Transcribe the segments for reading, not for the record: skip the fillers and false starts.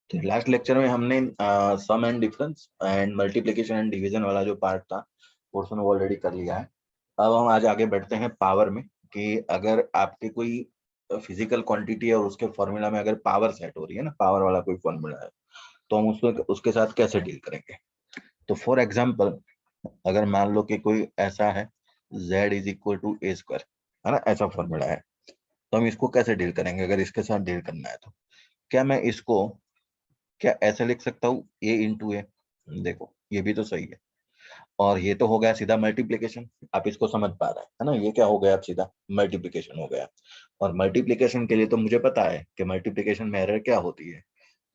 तो last lecture में हमने sum and difference and multiplication and division वाला जो पार्ट था पोर्शन वो ऑलरेडी कर लिया है। अब हम आज आगे बढ़ते हैं पावर में, कि अगर आपके कोई फिजिकल क्वांटिटी है और उसके फॉर्मूला में अगर पावर सेट हो रही है ना, पावर वाला कोई फॉर्मूला है, तो हम उसमें उसके साथ कैसे डील करेंगे। तो फॉर एग्जाम्पल, अगर मान लो कि कोई ऐसा है z is equal to a square, है ना, ऐसा फॉर्मूला है, तो हम इसको कैसे डील करेंगे अगर इसके साथ डील करना है। तो क्या मैं इसको क्या ऐसे लिख सकता हूँ a इंटू ए। देखो ये भी तो सही है, और ये तो हो गया सीधा मल्टीप्लीकेशन। आप इसको समझ पा रहे हैं, है ना, ये क्या हो गया, आप सीधा मल्टीप्लीकेशन हो गया। और मल्टीप्लीकेशन के लिए तो मुझे पता है कि मल्टीप्लीकेशन में एरर क्या होती है।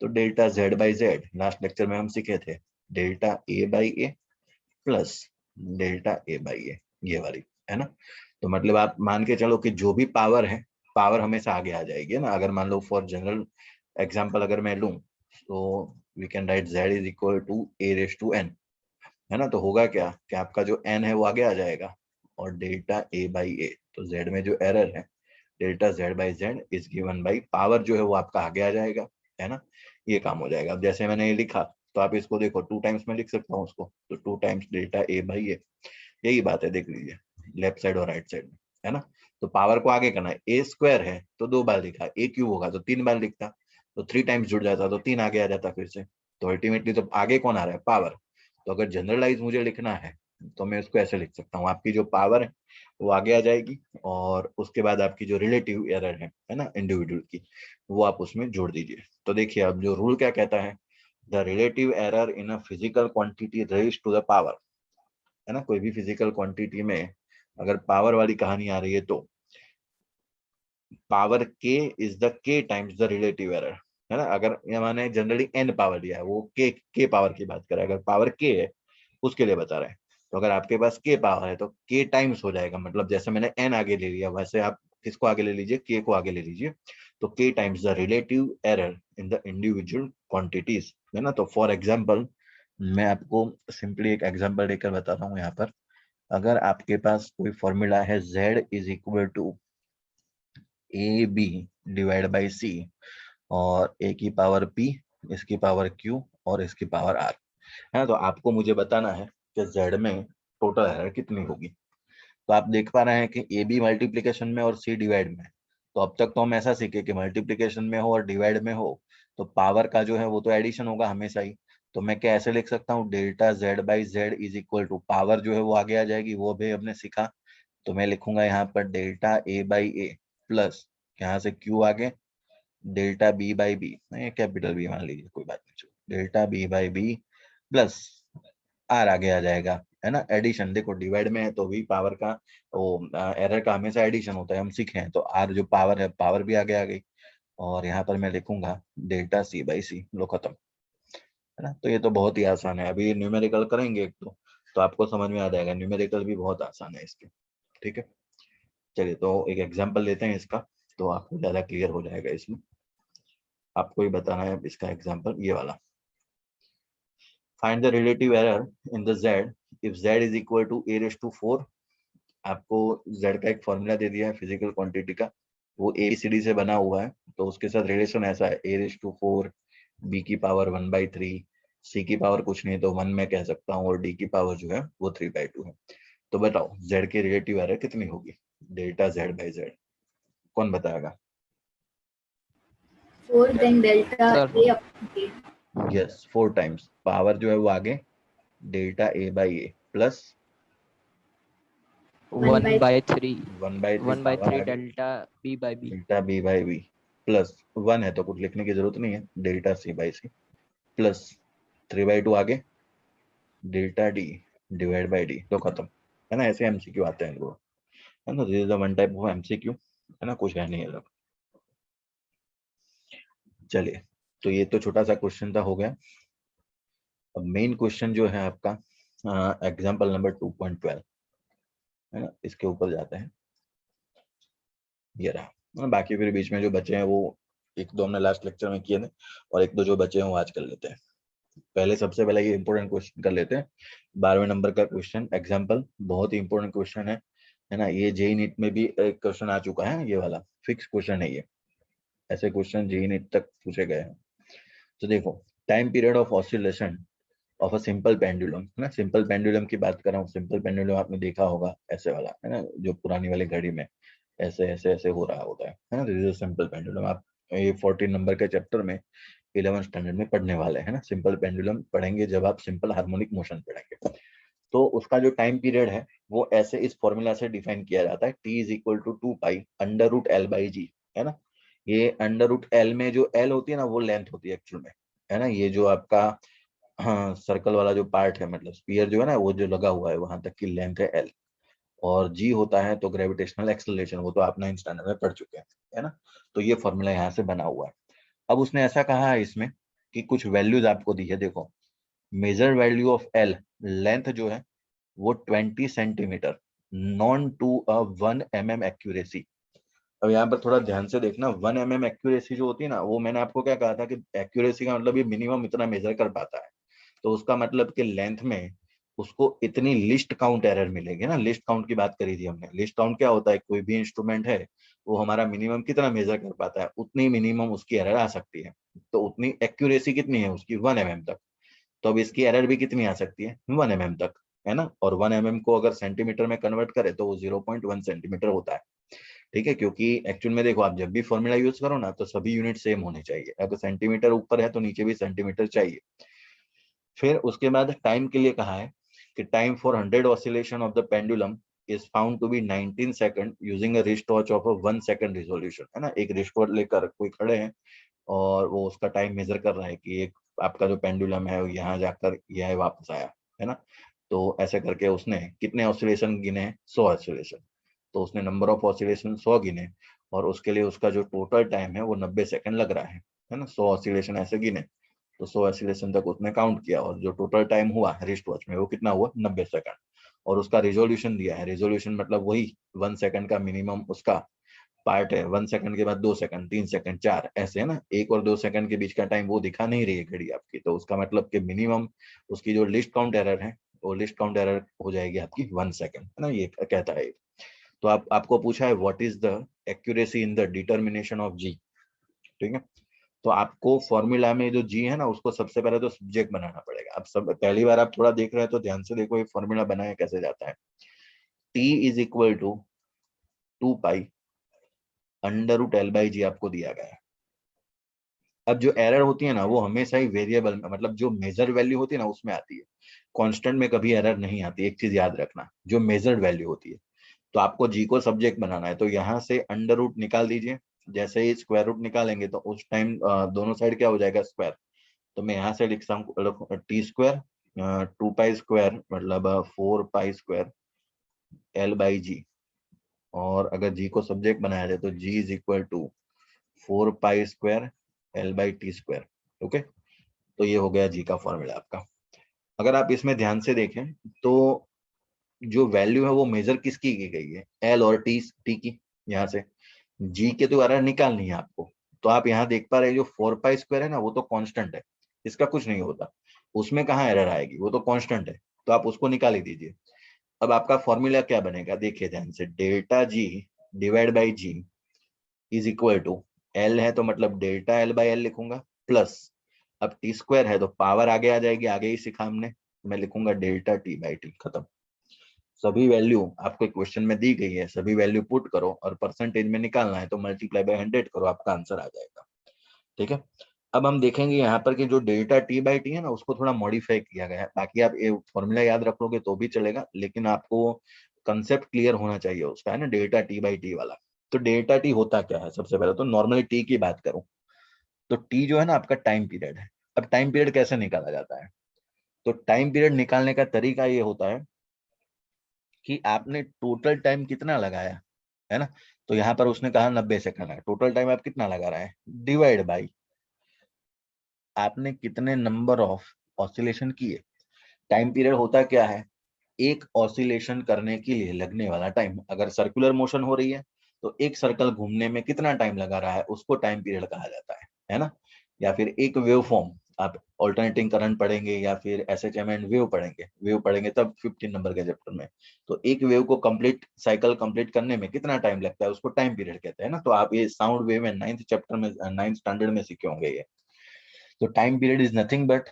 तो delta Z by Z last lecture में हम सीखे थे, delta A by A plus delta A by A, ये वाली, है ना। तो मतलब आप मान के चलो कि जो भी पावर है, पावर हमेशा आगे आ जाएगी ना। अगर मान लो फॉर जनरल एग्जांपल अगर मैं लूं, तो we can write z is equal to a raise to n, है ना। तो होगा क्या कि आपका जो n है वो आगे आ जाएगा, और डेल्टा ए बाई ए, तो z में जो एरर है delta z by Z is given by power जो है वो आपका आगे आ जाएगा, है ना। ये काम हो जाएगा। अब जैसे मैंने ये लिखा, तो आप इसको देखो 2 टाइम्स में लिख सकता हूँ उसको, तो 2 टाइम्स डेल्टा ए बाई ए, यही बात है, देख लीजिए लेफ्ट साइड और राइट साइड में, है ना। तो पावर को आगे करना है, ए स्क्वायर है तो 2 बार लिखा, ए क्यूब होगा तो 3 बार लिखता, तो 3 टाइम्स जुड़ जाता, तो 3 आगे आ जाता फिर से। तो अल्टीमेटली तो आगे कौन आ रहा है, पावर। तो अगर जनरलाइज मुझे लिखना है तो मैं उसको ऐसे लिख सकता हूँ, आपकी जो पावर है वो आगे आ जाएगी, और उसके बाद आपकी जो रिलेटिव एरर है ना इंडिविजुअल की, वो आप उसमें जोड़ दीजिए। तो देखिए अब जो रूल क्या कहता है, the relative error in a physical quantity raise to the power, है ना। कोई भी फिजिकल क्वांटिटी में अगर पावर वाली कहानी आ रही है, तो पावर के इज द के टाइम्स द रिलेटिव एरर, है ना। अगर ये मैंने जनरली एन पावर दिया है, वो के पावर की बात करें, अगर पावर के है उसके लिए बता रहे हैं। तो अगर आपके पास के पावर है तो के टाइम्स हो जाएगा, मतलब जैसे मैंने एन आगे ले लिया वैसे आप किसको आगे ले लीजिए, के को आगे ले लीजिए। तो के times the relative error in the individual quantities, है ना। तो फॉर एग्जाम्पल मैं आपको सिंपली एक एग्जाम्पल देकर बताता हूँ यहाँ पर। अगर आपके पास कोई फॉर्मूला है z is equal to A B divide by C, और ए की पावर p, इसकी पावर q और इसकी पावर r, है। तो आपको मुझे बताना है कि z में टोटल एरर कितनी होगी। तो आप देख पा रहे हैं कि ए बी मल्टीप्लीकेशन में और सी डिवाइड में। तो अब तक तो हम ऐसा सीखे कि मल्टीप्लीकेशन में हो और डिवाइड में हो तो पावर का जो है वो तो एडिशन होगा हमेशा ही। तो मैं क्या ऐसे लिख सकता हूँ, delta Z by Z is equal to power जो है वो आगे आ जाएगी, वो भी हमने सीखा। तो मैं लिखूंगा यहाँ पर delta A by A plus, यहाँ से क्यू आगे, delta B by B, capital B मान लीजिए, कोई बात नहीं, delta B by B plus R आगे आ जाएगा, है ना। एडिशन देखो डिवाइड में है तो भी पावर का वो एरर का हमेशा एडिशन होता है, हम सीखे हैं। तो आर जो पावर है, पावर भी आगे आ गई, और यहाँ पर मैं लिखूंगा डेल्टा सी बाई सी, लो खत्म, है ना। तो ये तो बहुत ही आसान है। अभी न्यूमेरिकल करेंगे एक तो आपको समझ में आ जाएगा, न्यूमेरिकल भी बहुत आसान है इसके, ठीक है। चलिए तो एक एग्जांपल लेते हैं इसका, तो आपको ज्यादा क्लियर हो जाएगा इसमें। आपको ही बताना है इसका एग्जांपल ये वाला। Find the relative error in the z if z is equal to a raise to 4। आपको z का एक फॉर्मूला दे दिया है फिजिकल क्वांटिटी का, वो ABCD से बना हुआ है। तो उसके साथ रिलेशन ऐसा है, a रेस टू 4, b की पावर 1/3, c की पावर कुछ नहीं तो 1 मैं कह सकता हूँ, और d की पावर जो है वो 3/2 है। तो बताओ z की रिलेटिव एरर कितनी होगी, डेल्टा z बाई जेड, कौन बताएगा। 4 then delta Sir, a upon k. Yes 4 times power जो है वो आगे delta A by A plus 1/3 1/3 power 1/3 आगे delta b by b. Delta B by B plus 1 है तो कुछ लिखने की जरूरत नहीं है, delta C by C plus 3/2 आगे delta D divide by D, तो खत्म, है ना। ऐसे एमसीक्यू आते हैं इनको, है ना। This is the one type of MCQ, है ना, कुछ है नहीं अलग। चलिए तो ये तो छोटा सा क्वेश्चन था, हो गया। अब मेन क्वेश्चन जो है आपका एग्जाम्पल नंबर 2.12, है ना, इसके ऊपर जाते हैं। ये रहा, बाकी फिर बीच में जो बचे हैं वो एक दो हमने लास्ट लेक्चर में किए थे, और एक दो जो बचे हैं वो आज कर लेते हैं। पहले सबसे पहले ये इंपॉर्टेंट क्वेश्चन कर लेते हैं, 12वें नंबर का क्वेश्चन एग्जाम्पल, बहुत ही इंपॉर्टेंट क्वेश्चन है ना। ये जेई नीट में भी एक क्वेश्चन आ चुका है, ये वाला फिक्स क्वेश्चन है ये, ऐसे क्वेश्चन जेई नीट तक पूछे गए हैं। तो देखो time period of oscillation of a simple pendulum है ना, सिंपल पेंडुलम की बात कर रहा हूँ। सिंपल पेंडुलम आपने देखा होगा ऐसे वाला है ना, जो पुरानी वाली घड़ी में ऐसे ऐसे ऐसे हो रहा होता है ना, दिस इज सिंपल पेंडुलम। आप ये 14 नंबर के चैप्टर में 11 स्टैंडर्ड में पढ़ने वाले हैं ना, सिंपल पेंडुलम पढ़ेंगे जब आप सिंपल हार्मोनिक मोशन पढ़ेंगे। तो उसका जो टाइम पीरियड है वो ऐसे इस फॉर्मूला से डिफाइन किया जाता है, T is equal to 2 pi under root L by G, है ना। ये अंडर रूट एल में जो एल होती है ना वो लेंथ होती है एक्चुअल में, है ना। ये जो आपका हाँ सर्कल वाला जो पार्ट है, मतलब स्पीयर जो है ना वो जो लगा हुआ है वहां तक की लेंथ है एल। और जी होता है तो ग्रेविटेशनल एक्सेलरेशन, वो तो आप 9th स्टैंडर्ड में पढ़ चुके हैं, है ना। तो ये फॉर्मूला यहाँ से बना हुआ है। अब उसने ऐसा कहा है इसमें कि कुछ वैल्यूज आपको दी है, देखो measure value of L, length जो है वो 20 centimetre, known to a 1 mm accuracy. अब यहाँ पर थोड़ा ध्यान से देखना, 1 mm एक्यूरेसी जो होती है ना, वो मैंने आपको क्या कहा था कि एक्यूरेसी का मतलब ये मिनिमम इतना मेजर कर पाता है। तो उसका मतलब कि लेंथ में उसको इतनी लिस्ट काउंट एरर मिलेगी ना। लिस्ट काउंट की बात करी थी हमने, लिस्ट काउंट क्या होता है, कोई भी इंस्ट्रूमेंट है वो हमारा मिनिमम कितना मेजर कर पाता है, उतनी मिनिमम उसकी एरर आ सकती है। तो उतनी एक्यूरेसी कितनी है उसकी, 1 mm तक। तो अब इसकी एरर भी कितनी आ सकती है, 1 mm तक, है ना। और 1 mm को अगर सेंटीमीटर में कन्वर्ट करे तो वो 0.1 सेंटीमीटर होता है। ठीक है, क्योंकि एक्चुअल में देखो आप जब भी फॉर्मूला यूज करो ना तो सभी यूनिट सेम होने चाहिए, अगर सेंटीमीटर ऊपर है तो नीचे भी सेंटीमीटर चाहिए। फिर उसके बाद टाइम के लिए कहा है कि time for 100 oscillation of the pendulum is found to be 19 second using a wrist watch of a 1 second resolution, है ना। एक रिस्ट वॉच लेकर कोई खड़े हैं और वो उसका टाइम मेजर कर रहा है कि एक आपका जो पेंडुलम है वो यहाँ जाकर यह वापस आया, है ना। तो ऐसे करके उसने कितने ऑसिलेशन गिने, 100 ऑसिलेशन। तो उसने नंबर ऑफ ऑसिलेशन 100 गिने और उसके लिए उसका जो टोटल टाइम है वो 90 सेकंड लग रहा है ना। 100 ऑसिलेशन ऐसे गिने तो 100 ऑसिलेशन तक उसने काउंट किया और जो टोटल टाइम हुआ रिस्ट वॉच में वो कितना हुआ, 90 सेकंड। और उसका रिजोल्यूशन दिया है, रिजोल्यूशन मतलब वही 1 सेकंड का मिनिमम उसका पार्ट है। 1 सेकंड के बाद 2 सेकंड, 3 सेकंड, 4, ऐसे है ना। 1 और 2 सेकंड के बीच का टाइम वो दिखा नहीं रही है घड़ी आपकी, तो उसका मतलब कि मिनिमम उसकी जो लिस्ट काउंट एरर है वो लिस्ट काउंट एरर हो जाएगी आपकी 1 सेकंड, है ना, ये कहता है। तो आपको पूछा है what is the accuracy in the determination of G, ठीक है। तो आपको फॉर्मूला में जो जी है ना उसको सबसे पहले तो सब्जेक्ट बनाना पड़ेगा। अब सब पहली बार आप थोड़ा देख रहे हैं तो ध्यान से देखो ये फॉर्मूला बनाया कैसे जाता है। T is equal to 2 pi under root L by G आपको दिया गया है। अब जो एरर होती है ना वो हमेशा ही वेरिएबल में, मतलब जो मेजर वैल्यू होती है ना उसमें आती है, कांस्टेंट में कभी एरर नहीं आती। एक चीज याद रखना, जो मेजर्ड वैल्यू होती है। तो आपको जी को सब्जेक्ट बनाना है तो यहाँ से अंडर रूट निकाल दीजिए। जैसे ही स्क्वायर रूट निकालेंगे तो उस टाइम दोनों साइड क्या हो जाएगा, स्क्वायर। तो मैं यहाँ से लिखता हूँ टी स्क्वायर 2 पाई स्क्वायर मतलब 4 pi square L by G. और अगर जी को सब्जेक्ट बनाया जाए तो G is equal to 4 pi square L by T square. Okay, तो ये हो गया जी का फॉर्मूला आपका। अगर आप इसमें ध्यान से देखें तो जो वैल्यू है वो मेजर किसकी की गई है, एल और टी की। यहाँ से जी के द्वारा निकालनी है आपको। तो आप यहाँ देख पा रहे हैं जो 4 पाई स्क्वायर है ना वो तो कांस्टेंट है, इसका कुछ नहीं होता। उसमें कहाँ एरर आएगी, वो तो कांस्टेंट है। तो आप उसको निकाल ही दीजिए। अब आपका फॉर्मूला क्या बनेगा, देखिए ध्यान से, delta G divide by G is equal to, L है तो मतलब डेल्टा एल बाई एल लिखूंगा प्लस, अब टी स्क्वायर है तो पावर आगे आ जाएगी, आगे ही सिखा हमने, मैं लिखूंगा डेल्टा टी बाई टी, खत्म। सभी वैल्यू आपको क्वेश्चन में दी गई है, सभी वैल्यू पुट करो और परसेंटेज में निकालना है तो मल्टीप्लाई बाय 100 करो, आपका आंसर आ जाएगा। ठीक है। अब हम देखेंगे यहाँ पर कि जो डेल्टा टी बाई टी है ना उसको थोड़ा मॉडिफाई किया गया है। बाकी आप ये फॉर्मूला याद रख लोगे तो भी चलेगा, लेकिन आपको कंसेप्ट क्लियर होना चाहिए उसका, है ना, डेल्टा टी बाई टी वाला। तो डेल्टा टी होता क्या है, सबसे पहले तो नॉर्मली टी की बात करूं तो टी जो है ना आपका टाइम पीरियड है। अब टाइम पीरियड कैसे निकाला जाता है, तो टाइम पीरियड निकालने का तरीका ये होता है कि आपने टोटल टाइम कितना लगाया, है ना। तो यहाँ पर उसने कहा 90 सेकंड है, टोटल टाइम आप कितना लगा रहे हैं, डिवाइड बाई आपने कितने नंबर ऑफ ऑसिलेशन किए। टाइम पीरियड होता क्या है, एक ऑसिलेशन करने के लिए लगने वाला टाइम। अगर सर्कुलर मोशन हो रही है तो एक सर्कल घूमने में कितना टाइम लगा रहा है उसको टाइम पीरियड कहा जाता है ना। या फिर एक वेव फॉर्म, आप ऑल्टरनेटिंग करंट पढ़ेंगे या फिर एसएचएम एंड वेव पढ़ेंगे तब 15 नंबर के चैप्टर में। तो एक वेव को कंप्लीट साइकिल कंप्लीट करने में कितना टाइम लगता है उसको टाइम पीरियड कहते हैं ना। तो आप ये साउंड वेव में 9th चैप्टर में 9th स्टैंडर्ड में सीखे होंगे ये। तो time period is nothing but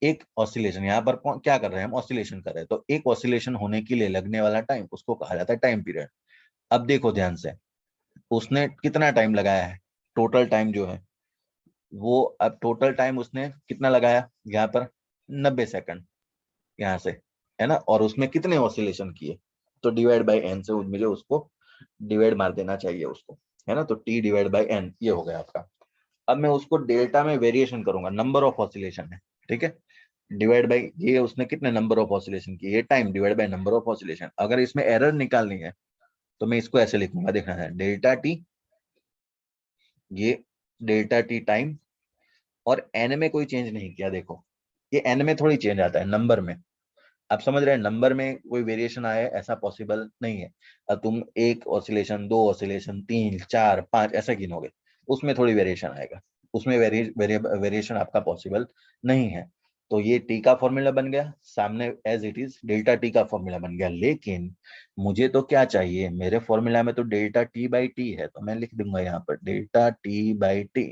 एक ऑसिलेशन। यहाँ पर क्या कर रहे हैं हम, ऑसिलेशन कर रहे हैं, तो एक ऑसिलेशन होने के लिए लगने वाला टाइम उसको कहा जाता है टाइम पीरियड। अब देखो ध्यान से, उसने कितना टाइम लगाया है, टोटल टाइम जो है वो, अब टोटल टाइम उसने कितना लगाया यहाँ पर, 90 सेकंड यहाँ से, है ना, और उसमें कितने ऑसिलेशन किए, तो डिवाइड बाय एन से मुझे उसको डिवाइड मार देना चाहिए उसको, है ना, तो टी डिवाइड बाय एन ये हो गया आपका। अब मैं उसको डेल्टा में वेरिएशन करूंगा, नंबर ऑफ ऑसिलेशन है, ठीक है, डिवाइड बाय ये उसने कितने नंबर ऑफ ऑसिलेशन किए, ये time divide by number of oscillation. अगर इसमें एरर निकालनी है तो मैं इसको ऐसे लिखूंगा, देखना है डेल्टा टी, ये डेल्टा टी टाइम, और एन में कोई चेंज नहीं किया, देखो ये एन में थोड़ी चेंज आता है, नंबर में। आप समझ रहे हैं, नंबर में कोई वेरिएशन आए ऐसा पॉसिबल नहीं है। अब तुम एक ऑसिलेशन, दो ऑसिलेशन, तीन, चार, पांच ऐसा गिनोगे, उसमें थोड़ी वेरिएशन आएगा, उसमें वेरिएशन आपका पॉसिबल नहीं है। तो ये टी का फॉर्मूला बन गया सामने, as it is delta T का फॉर्मूला बन गया। लेकिन मुझे तो क्या चाहिए, मेरे फॉर्मूला में तो डेल्टा टी बाई टी है, तो मैं लिख दूंगा यहाँ पर डेल्टा टी बाई टी,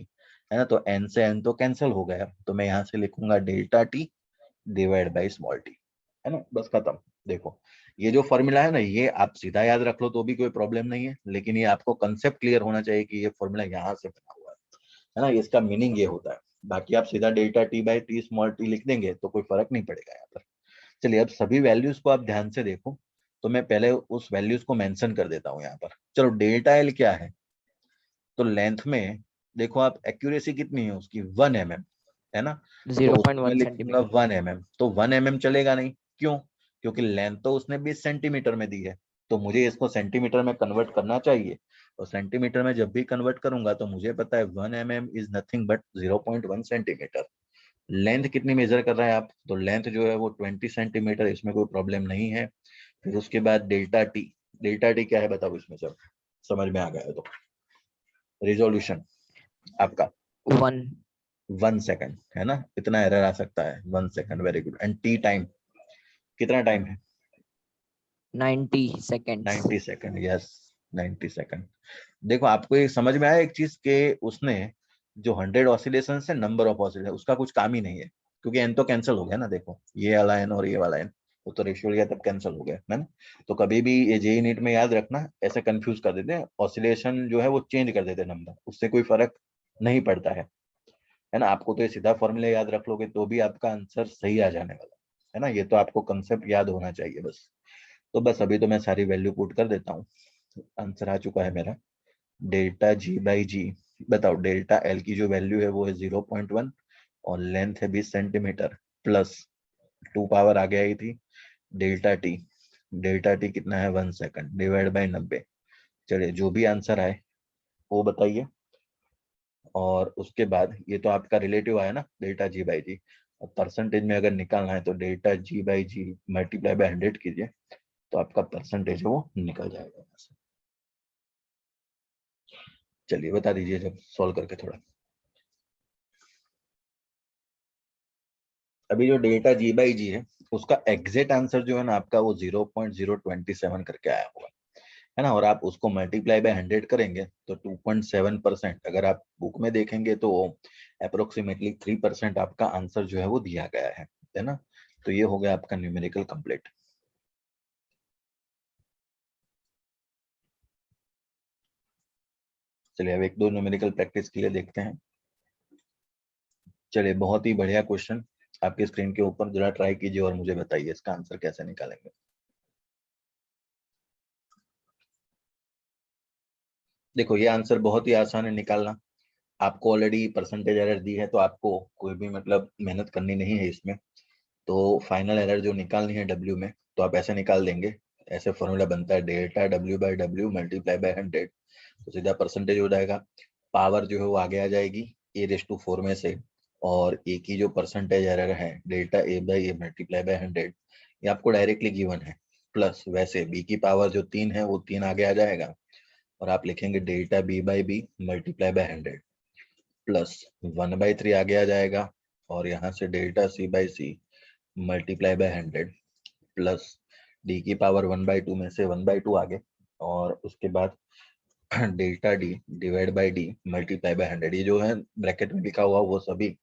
है ना, तो एन से एन तो कैंसिल हो गया, तो मैं यहाँ से लिखूंगा delta T divide by small T, है ना, बस खत्म। देखो ये जो फॉर्मूला है ना, ये आप सीधा याद रख लो तो भी कोई प्रॉब्लम नहीं है, लेकिन ये आपको कंसेप्ट क्लियर होना चाहिए कि ये फॉर्मूला यहाँ से बना हुआ है ना, इसका मीनिंग ये होता है। बाकी आप सीधा delta T by T small T लिख देंगे तो कोई फर्क नहीं पड़ेगा यहाँ पर। चलिए अब सभी वैल्यूज को आप ध्यान से देखो, तो मैं पहले उस वैल्यूज को मेंशन कर देता हूँ यहाँ पर। चलो डेल्टा एल क्या है, तो लेंथ में देखो आप, एक्यूरेसी कितनी है उसकी, 1 mm, है ना, तो उसको मैं 0.1 लिखूंगा सेंटीमीटर। 1 mm, तो 1 mm चलेगा नहीं, क्यों, क्योंकि लेंथ तो उसने 20 सेंटीमीटर में दी है, तो मुझे इसको सेंटीमीटर में कन्वर्ट करना चाहिए, और सेंटीमीटर में जब भी कन्वर्ट करूंगा तो मुझे पता है 1 mm is nothing but 0.1 centimetre. Length कितनी मेजर कर रहे हैं आप, तो लेंथ जो है वो 20 सेंटीमीटर, इसमें कोई प्रॉब्लम नहीं है। फिर उसके बाद डेल्टा टी, डेल्टा टी क्या है बताओ इसमें, जब समझ में आ गया है तो, रिजोल्यूशन आपका 1 1 सेकंड, है ना, इतना एरर आ सकता है, 1 second, very good. And T time कितना टाइम है, 90 सेकेंड्स। 90 second, yes 90 second. देखो आपको ये समझ में आया एक चीज के, उसने जो 100 ऑसिलेशन से नंबर ऑफ ऑसिलेशन उसका कुछ काम ही नहीं है, क्योंकि एन तो कैंसिल हो गया ना, देखो ये वाला एन और ये वाला एन, वो तो रेशियो लिया तब कैंसिल हो गया है ना। तो कभी भी ये जेई नीट में याद रखना, ऐसे कंफ्यूज कर देते हैं, ऑसिलेशन जो है वो चेंज कर देते हैं नंबर, उससे कोई फर्क नहीं पड़ता है ना। आपको तो ये सीधा फॉर्मूला याद रख लोगे तो भी आपका आंसर सही आ जाने वाला है ना, ये तो आपको कंसेप्ट याद होना चाहिए बस। तो बस अभी तो मैं सारी वैल्यू पुट कर देता हूँ, आंसर आ चुका है मेरा, डेल्टा जी बाई जी। बताओ डेल्टा एल की जो वैल्यू है वो है 0.1, और लेंथ है 20 सेंटीमीटर, प्लस 2 पावर आ गया ही थी डेल्टा टी, डेल्टा टी कितना है 1 सेकंड डिवाइड बाई 90। चलिए जो भी आंसर आए वो बताइए, और उसके बाद ये तो आपका रिलेटिव आया ना delta G by G, percentage में अगर निकालना है तो delta G by G multiply by 100 कीजिए, तो आपका परसेंटेज वो निकल जाएगा यहाँ से। चलिए बता दीजिए जब सॉल्व करके थोड़ा। अभी जो डेल्टा जी बाई जी है उसका एग्जैक्ट आंसर जो है ना आपका वो 0.027 करके आया होगा, है ना, और आप उसको मल्टीप्लाई बाय 100 करेंगे तो 2.7%, अगर आप बुक में देखेंगे तो अप्रोक्सीमेटली 3% आपका आंसर जो है वो दिया गया है ना। तो ये हो गया आपका न्यूमेरिकल कंप्लीट। चलिए अब एक दो न्यूमेरिकल प्रैक्टिस के लिए देखते हैं। चलिए बहुत ही बढ़िया क्वेश्चन आपकी स्क्रीन के ऊपर, जरा ट्राई कीजिए और मुझे बताइए इसका आंसर कैसे निकालेंगे। देखो ये आंसर बहुत ही आसान है निकालना, आपको ऑलरेडी परसेंटेज एरर दी है तो आपको कोई भी मतलब मेहनत करनी नहीं है इसमें। तो फाइनल एरर जो निकालनी है डब्ल्यू में, तो आप ऐसे निकाल देंगे, ऐसे फॉर्मूला बनता है delta W by W multiply by 100, तो सीधा परसेंटेज हो जाएगा। पावर जो है वो आगे आ जाएगी a⁴ में से, और ए की जो परसेंटेज एरर है delta A by A multiply by 100, ये आपको डायरेक्टली गिवन है, प्लस वैसे बी की पावर जो 3 है वो 3 आगे आ जाएगा, और आप लिखेंगे delta B by B multiply by 100, plus 1/3 आगे आ जाएगा, और यहाँ से delta C by C multiply by 100, plus D की पावर 1/2 में से 1/2 आगे, और उसके बाद delta D divide by D multiply by 100, ये जो है ब्रैकेट में लिखा हुआ वो सभी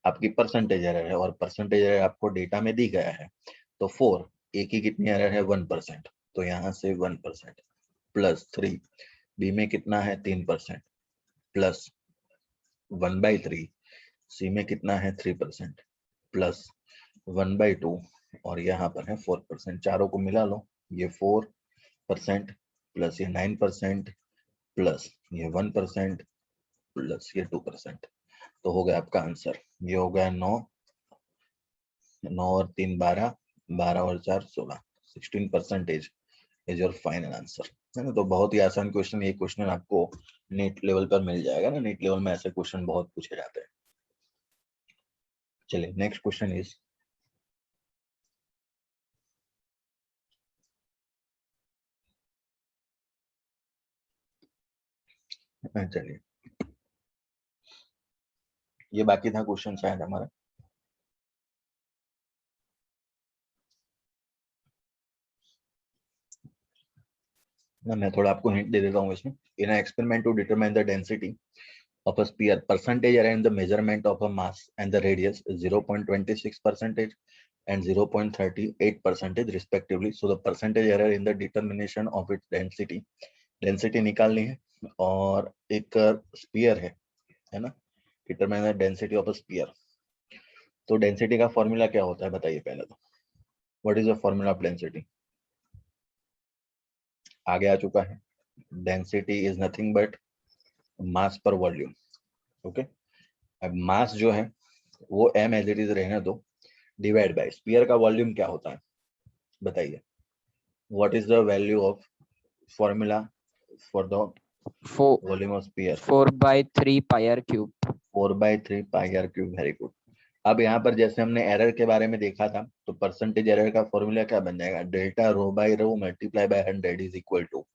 आपकी परसेंटेज एरर है, और परसेंटेज एरर आपको डेटा में दी गया है। तो 4 ए की कितनी एरर है 1%, तो यहाँ से 1% प्लस 3 बी में कितना है 3% प्लस 1/3 सी में कितना है 3% प्लस 1/2 और यहाँ पर है 4%। चारों को मिला लो, ये 4% प्लस ये 9% प्लस ये 1% प्लस ये 2%, तो हो गया आपका आंसर। ये हो गया 9, 9 और 3 12, 12 और 4 16, 16% इज योर फाइनल आंसर, है ना। तो बहुत ही आसान क्वेश्चन, ये क्वेश्चन आपको नीट लेवल पर मिल जाएगा ना, नीट लेवल में ऐसे क्वेश्चन बहुत पूछे जाते हैं। चलिए नेक्स्ट क्वेश्चन इज, चलिए ये बाकी था क्वेश्चन शायद हमारा। ना मैं थोड़ा आपको हिंट दे देता हूँ इसमें। In an experiment to determine the density of a sphere, percentage error in the measurement of a mass and the radius is 0.26% and 0.38% respectively. So the percentage error in the determination of its density निकालनी है, और एक sphere है ना, determine the density of a sphere। तो density का formula क्या होता है बताइए पहले तो, what is the formula of density? आगे आ चुका है, density is nothing but mass per volume, okay. अब मास जो है वो m एज इट इज रहने दो, डिवाइड बाय स्फीयर का वॉल्यूम क्या होता है बताइए, what is the value of formula for the volume of sphere? 4/3 pi R cube. 4/3 pi R cube, very good. अब यहाँ पर जैसे हमने एरर के बारे में देखा था, तो परसेंटेज एरर का फॉर्मूला क्या बन जाएगा, delta rho by rho multiply by 100 is equal to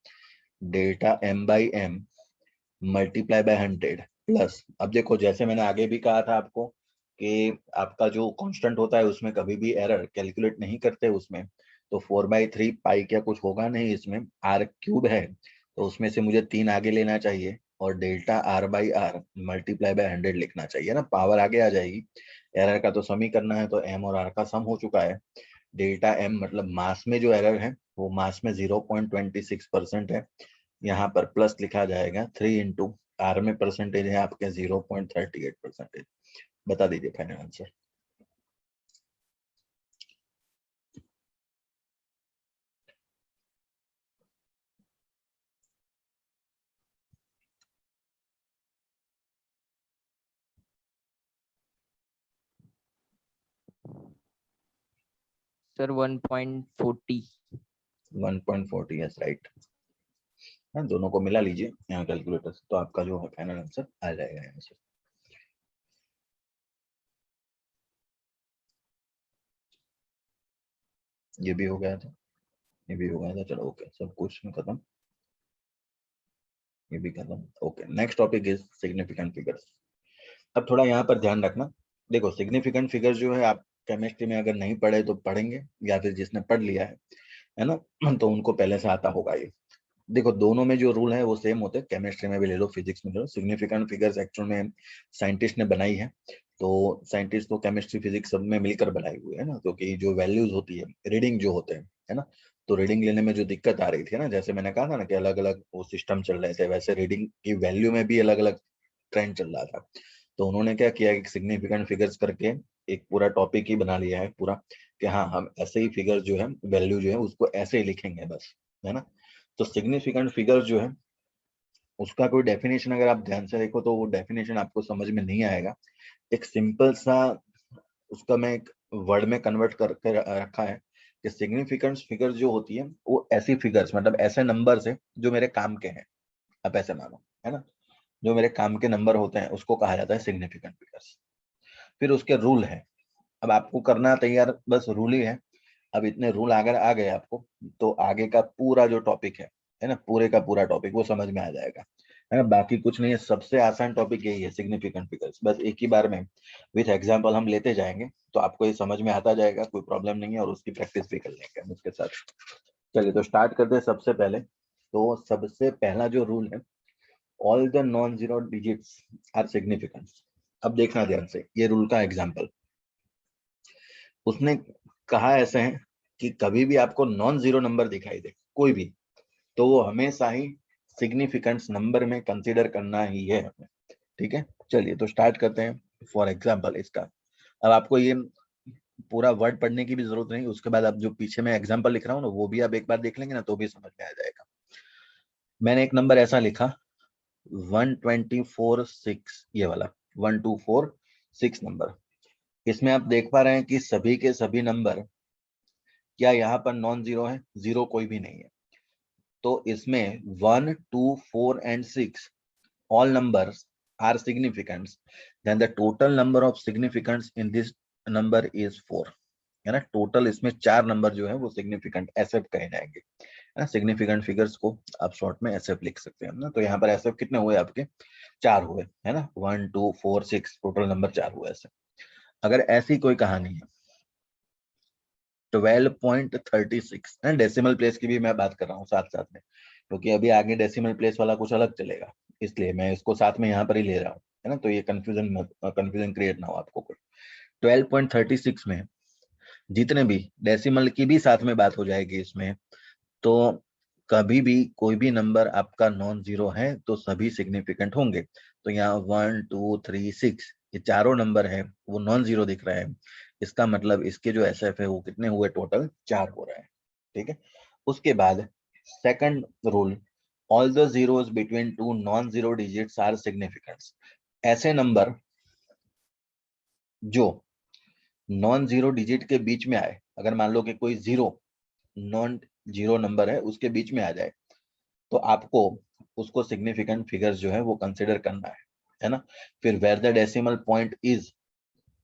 delta m by m multiply by 100 plus, अब देखो जैसे मैंने आगे भी कहा था आपको कि आपका जो कांस्टेंट होता है उसमें कभी भी एरर कैलकुलेट नहीं करते उसमें, तो 4/3 पाई क्या कुछ होगा नहीं, इसमें r क्यूब है तो उसमें से मुझे 3 आगे लेना चाहिए, और डेल्टा r/r मल्टीप्लाई बाय 100 लिखना चाहिए ना, पावर आगे आ जाएगी। एरर का तो सम ही करना है, तो m और r का सम हो चुका है। डेल्टा m मतलब मास में जो एरर है वो मास में 0.26% है, यहाँ पर प्लस लिखा जाएगा 3 इंटू आर में परसेंटेज है आपके 0.38%। बता दीजिए final answer. Sir 1.40। 1.40, yes right. दोनों को मिला लीजिए यहाँ कैलकुलेटर से, तो आपका जो है फाइनल आंसर आ जाएगा यहाँ से। ये भी हो गया था, ये भी हो गया था, चलो ओके, सब कुछ खत्म, ये भी खत्म, okay. Next topic is significant figures. अब थोड़ा यहाँ पर ध्यान रखना, देखो सिग्निफिकेंट फिगर्स जो है आप केमिस्ट्री में अगर नहीं पढ़े तो पढ़ेंगे, या फिर जिसने पढ़ लिया है ना, तो उनको पहले से आता होगा ये। देखो दोनों में जो रूल है वो सेम होते हैं, केमिस्ट्री में भी ले लो फिजिक्स में ले लो। सिग्निफिकेंट फिगर्स एक्चुअल में साइंटिस्ट ने बनाई है, तो साइंटिस्ट तो केमिस्ट्री फिजिक्स सब में मिलकर बनाई हुई है ना, क्योंकि जो वैल्यूज होती है, रीडिंग जो होते हैं, है ना, तो रीडिंग लेने में जो दिक्कत आ रही थी ना, जैसे मैंने कहा था ना कि अलग अलग वो सिस्टम चल रहे थे, वैसे रीडिंग की वैल्यू में भी अलग अलग ट्रेंड चल रहा था। तो उन्होंने क्या किया, एक सिग्निफिकेंट फिगर्स करके एक पूरा टॉपिक ही बना लिया है पूरा, कि हाँ हम ऐसे ही फिगर जो है, वैल्यू जो है उसको ऐसे ही लिखेंगे बस, है ना। तो सिग्निफिकेंट फिगर जो है उसका कोई डेफिनेशन अगर आप ध्यान से देखो तो वो डेफिनेशन आपको समझ में नहीं आएगा। एक सिंपल सा उसका मैं एक वर्ड में कन्वर्ट करके रखा है कि सिग्निफिकेंट फिगर्स जो होती है वो ऐसी फिगर्स, मतलब ऐसे नंबर्स है जो मेरे काम के हैं, आप ऐसे मानो, है ना, जो मेरे काम के नंबर होते हैं उसको कहा जाता है सिग्निफिकेंट फिगर्स। फिर उसके रूल है, अब आपको करना तैयार बस रूल ही है। अब इतने रूल अगर आ गए आपको, तो आगे का पूरा जो टॉपिक है ना, पूरे का पूरा टॉपिक वो समझ में आ जाएगा, है ना। बाकी कुछ नहीं है, सबसे आसान टॉपिक यही है सिग्निफिकेंट फिगर्स, बस एक ही बार में विथ एग्जांपल हम लेते जाएंगे तो आपको ये समझ में आता जाएगा, कोई प्रॉब्लम नहीं है, और उसकी प्रैक्टिस भी कर लेंगे हम उसके साथ। चलिए तो स्टार्ट करते हैं। सबसे पहले तो सबसे पहला जो रूल है all the non zero digits are significant. अब देखना ध्यान से, ये रूल का एग्जांपल उसने कहा ऐसे है कि कभी भी आपको नॉन जीरो नंबर दिखाई दे कोई भी, तो वो हमेशा ही सिग्निफिकेंस नंबर में कंसीडर करना ही है हमें। ठीक है, चलिए तो स्टार्ट करते हैं फॉर एग्जांपल इसका। अब आपको ये पूरा वर्ड पढ़ने की भी जरूरत नहीं, उसके बाद आप जो पीछे में एग्जांपल लिख रहा हूँ ना वो भी आप एक बार देख लेंगे ना तो भी समझ में आ जाएगा। मैंने एक नंबर ऐसा लिखा 124/6, ये वाला 1246 नंबर। इसमें आप देख पा रहे हैं कि सभी के सभी नंबर क्या यहाँ पर नॉन जीरो है, जीरो कोई भी नहीं है। तो इसमें 1, 2, 4 and 6 all numbers are significant, then the total number of significants in this number is 4, है ना। टोटल इसमें 4 नंबर जो है वो सिग्निफिकेंट एसएफ कहे जाएंगे, है ना। सिग्निफिकेंट फिगर्स को आप शॉर्ट में एसएफ लिख सकते हैं ना। तो यहाँ पर एसएफ कितने हुए आपके, 4 हुए, है ना। 1, 2, 4, 6 टोटल नंबर 4 हुए ऐसे। अगर ऐसी कोई कहानी है 12.36, है, डेसिमल प्लेस की भी मैं बात कर रहा हूँ साथ साथ में, क्योंकि अभी आगे डेसिमल प्लेस वाला कुछ अलग चलेगा, इसलिए मैं इसको साथ में यहाँ पर ही ले रहा हूँ, है ना। तो ये कंफ्यूजन क्रिएट ना हो आपको कुछ। 12.36 में जितने भी डेसिमल की भी साथ में बात हो जाएगी इसमें, तो कभी भी कोई भी नंबर आपका नॉन जीरो है तो सभी सिग्निफिकेंट होंगे। तो यहाँ 1, 2, 3, 6 ये चारों नंबर है वो नॉन जीरो दिख रहा है। इसका मतलब इसके जो एसएफ है वो कितने हुए, टोटल 4 हो रहा है। ठीक है, उसके बाद second rule, all the zeros between two non zero digits are significant. ऐसे नंबर जो नॉन जीरो डिजिट के बीच में आए, अगर मान लो कि कोई जीरो नॉन जीरो नंबर है उसके बीच में आ जाए, तो आपको उसको सिग्निफिकेंट फिगर्स जो है वो कंसिडर करना है ना। फिर where the decimal point is,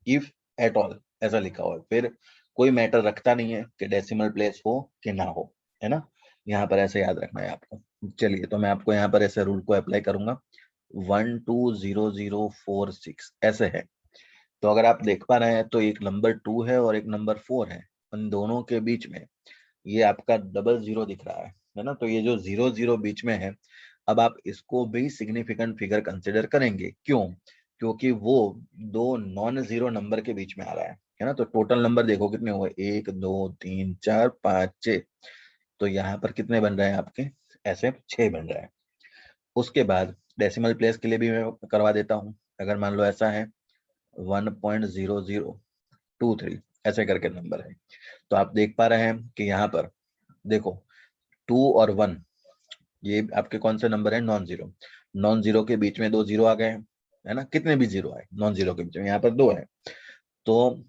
if at all, ऐसा लिखा हुआ है। फिर कोई मैटर रखता नहीं है कि डेसिमल प्लेस हो कि ना हो, है ना। यहाँ पर ऐसे याद रखना है आपको। चलिए तो मैं आपको यहाँ पर ऐसे रूल को अप्लाई करूंगा। 120046 ऐसे है। तो अगर आप देख पा रहे हैं तो एक नंबर 2 है और एक नंबर 4 है, उन दोनों के बीच में ये आपका डबल जीरो दिख रहा है ना। तो ये जो 0 0 बीच में है, अब आप इसको भी सिग्निफिकेंट फिगर कंसिडर करेंगे। क्यों? क्योंकि वो दो नॉन जीरो नंबर के बीच में आ रहा है ना। तो टोटल नंबर देखो कितने हुए, 1, 2, 3, 4, 5, 6। तो यहाँ पर कितने बन रहे हैं आपके, ऐसे 6 बन रहा है। उसके बाद डेसिमल प्लेस के लिए भी मैं करवा देता हूँ। अगर मान लो ऐसा है 1.0023 ऐसे करके नंबर है, तो आप देख पा रहे हैं कि यहाँ पर देखो 2 और 1 ये आपके कौन से नंबर है, नॉन जीरो। नॉन जीरो के बीच में 2 जीरो आ गए हैं, है ना। कितने भी जीरो आए नॉन जीरो के बीच में, यहाँ पर 2 है। तो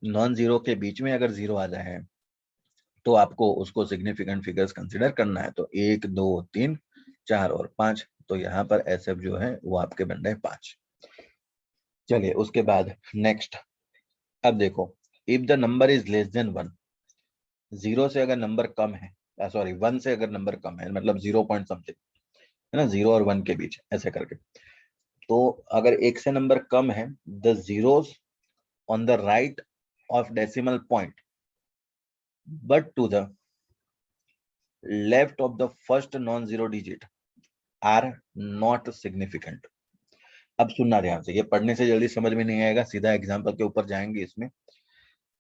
नॉन जीरो के बीच में अगर जीरो आ जाए तो आपको उसको सिग्निफिकेंट फिगर्स कंसिडर करना है। तो 1, 2, 3, 4 और 5, तो यहाँ पर एसएफ जो है वो आपके बन रहे 5। चलिए उसके बाद नेक्स्ट, अब देखो if the number is less than 1, zero से अगर नंबर कम है, सॉरी 1 से अगर नंबर कम है, मतलब 0 पॉइंट समथिंग, है ना, 0 और 1 के बीच ऐसे करके। तो अगर एक से नंबर कम है, the zeros on the right of decimal point but to the left of the first non zero digit are not significant. अब सुनना ध्यान से, ये पढ़ने से जल्दी समझ में नहीं आएगा, सीधा एग्जाम्पल के ऊपर जाएंगे इसमें।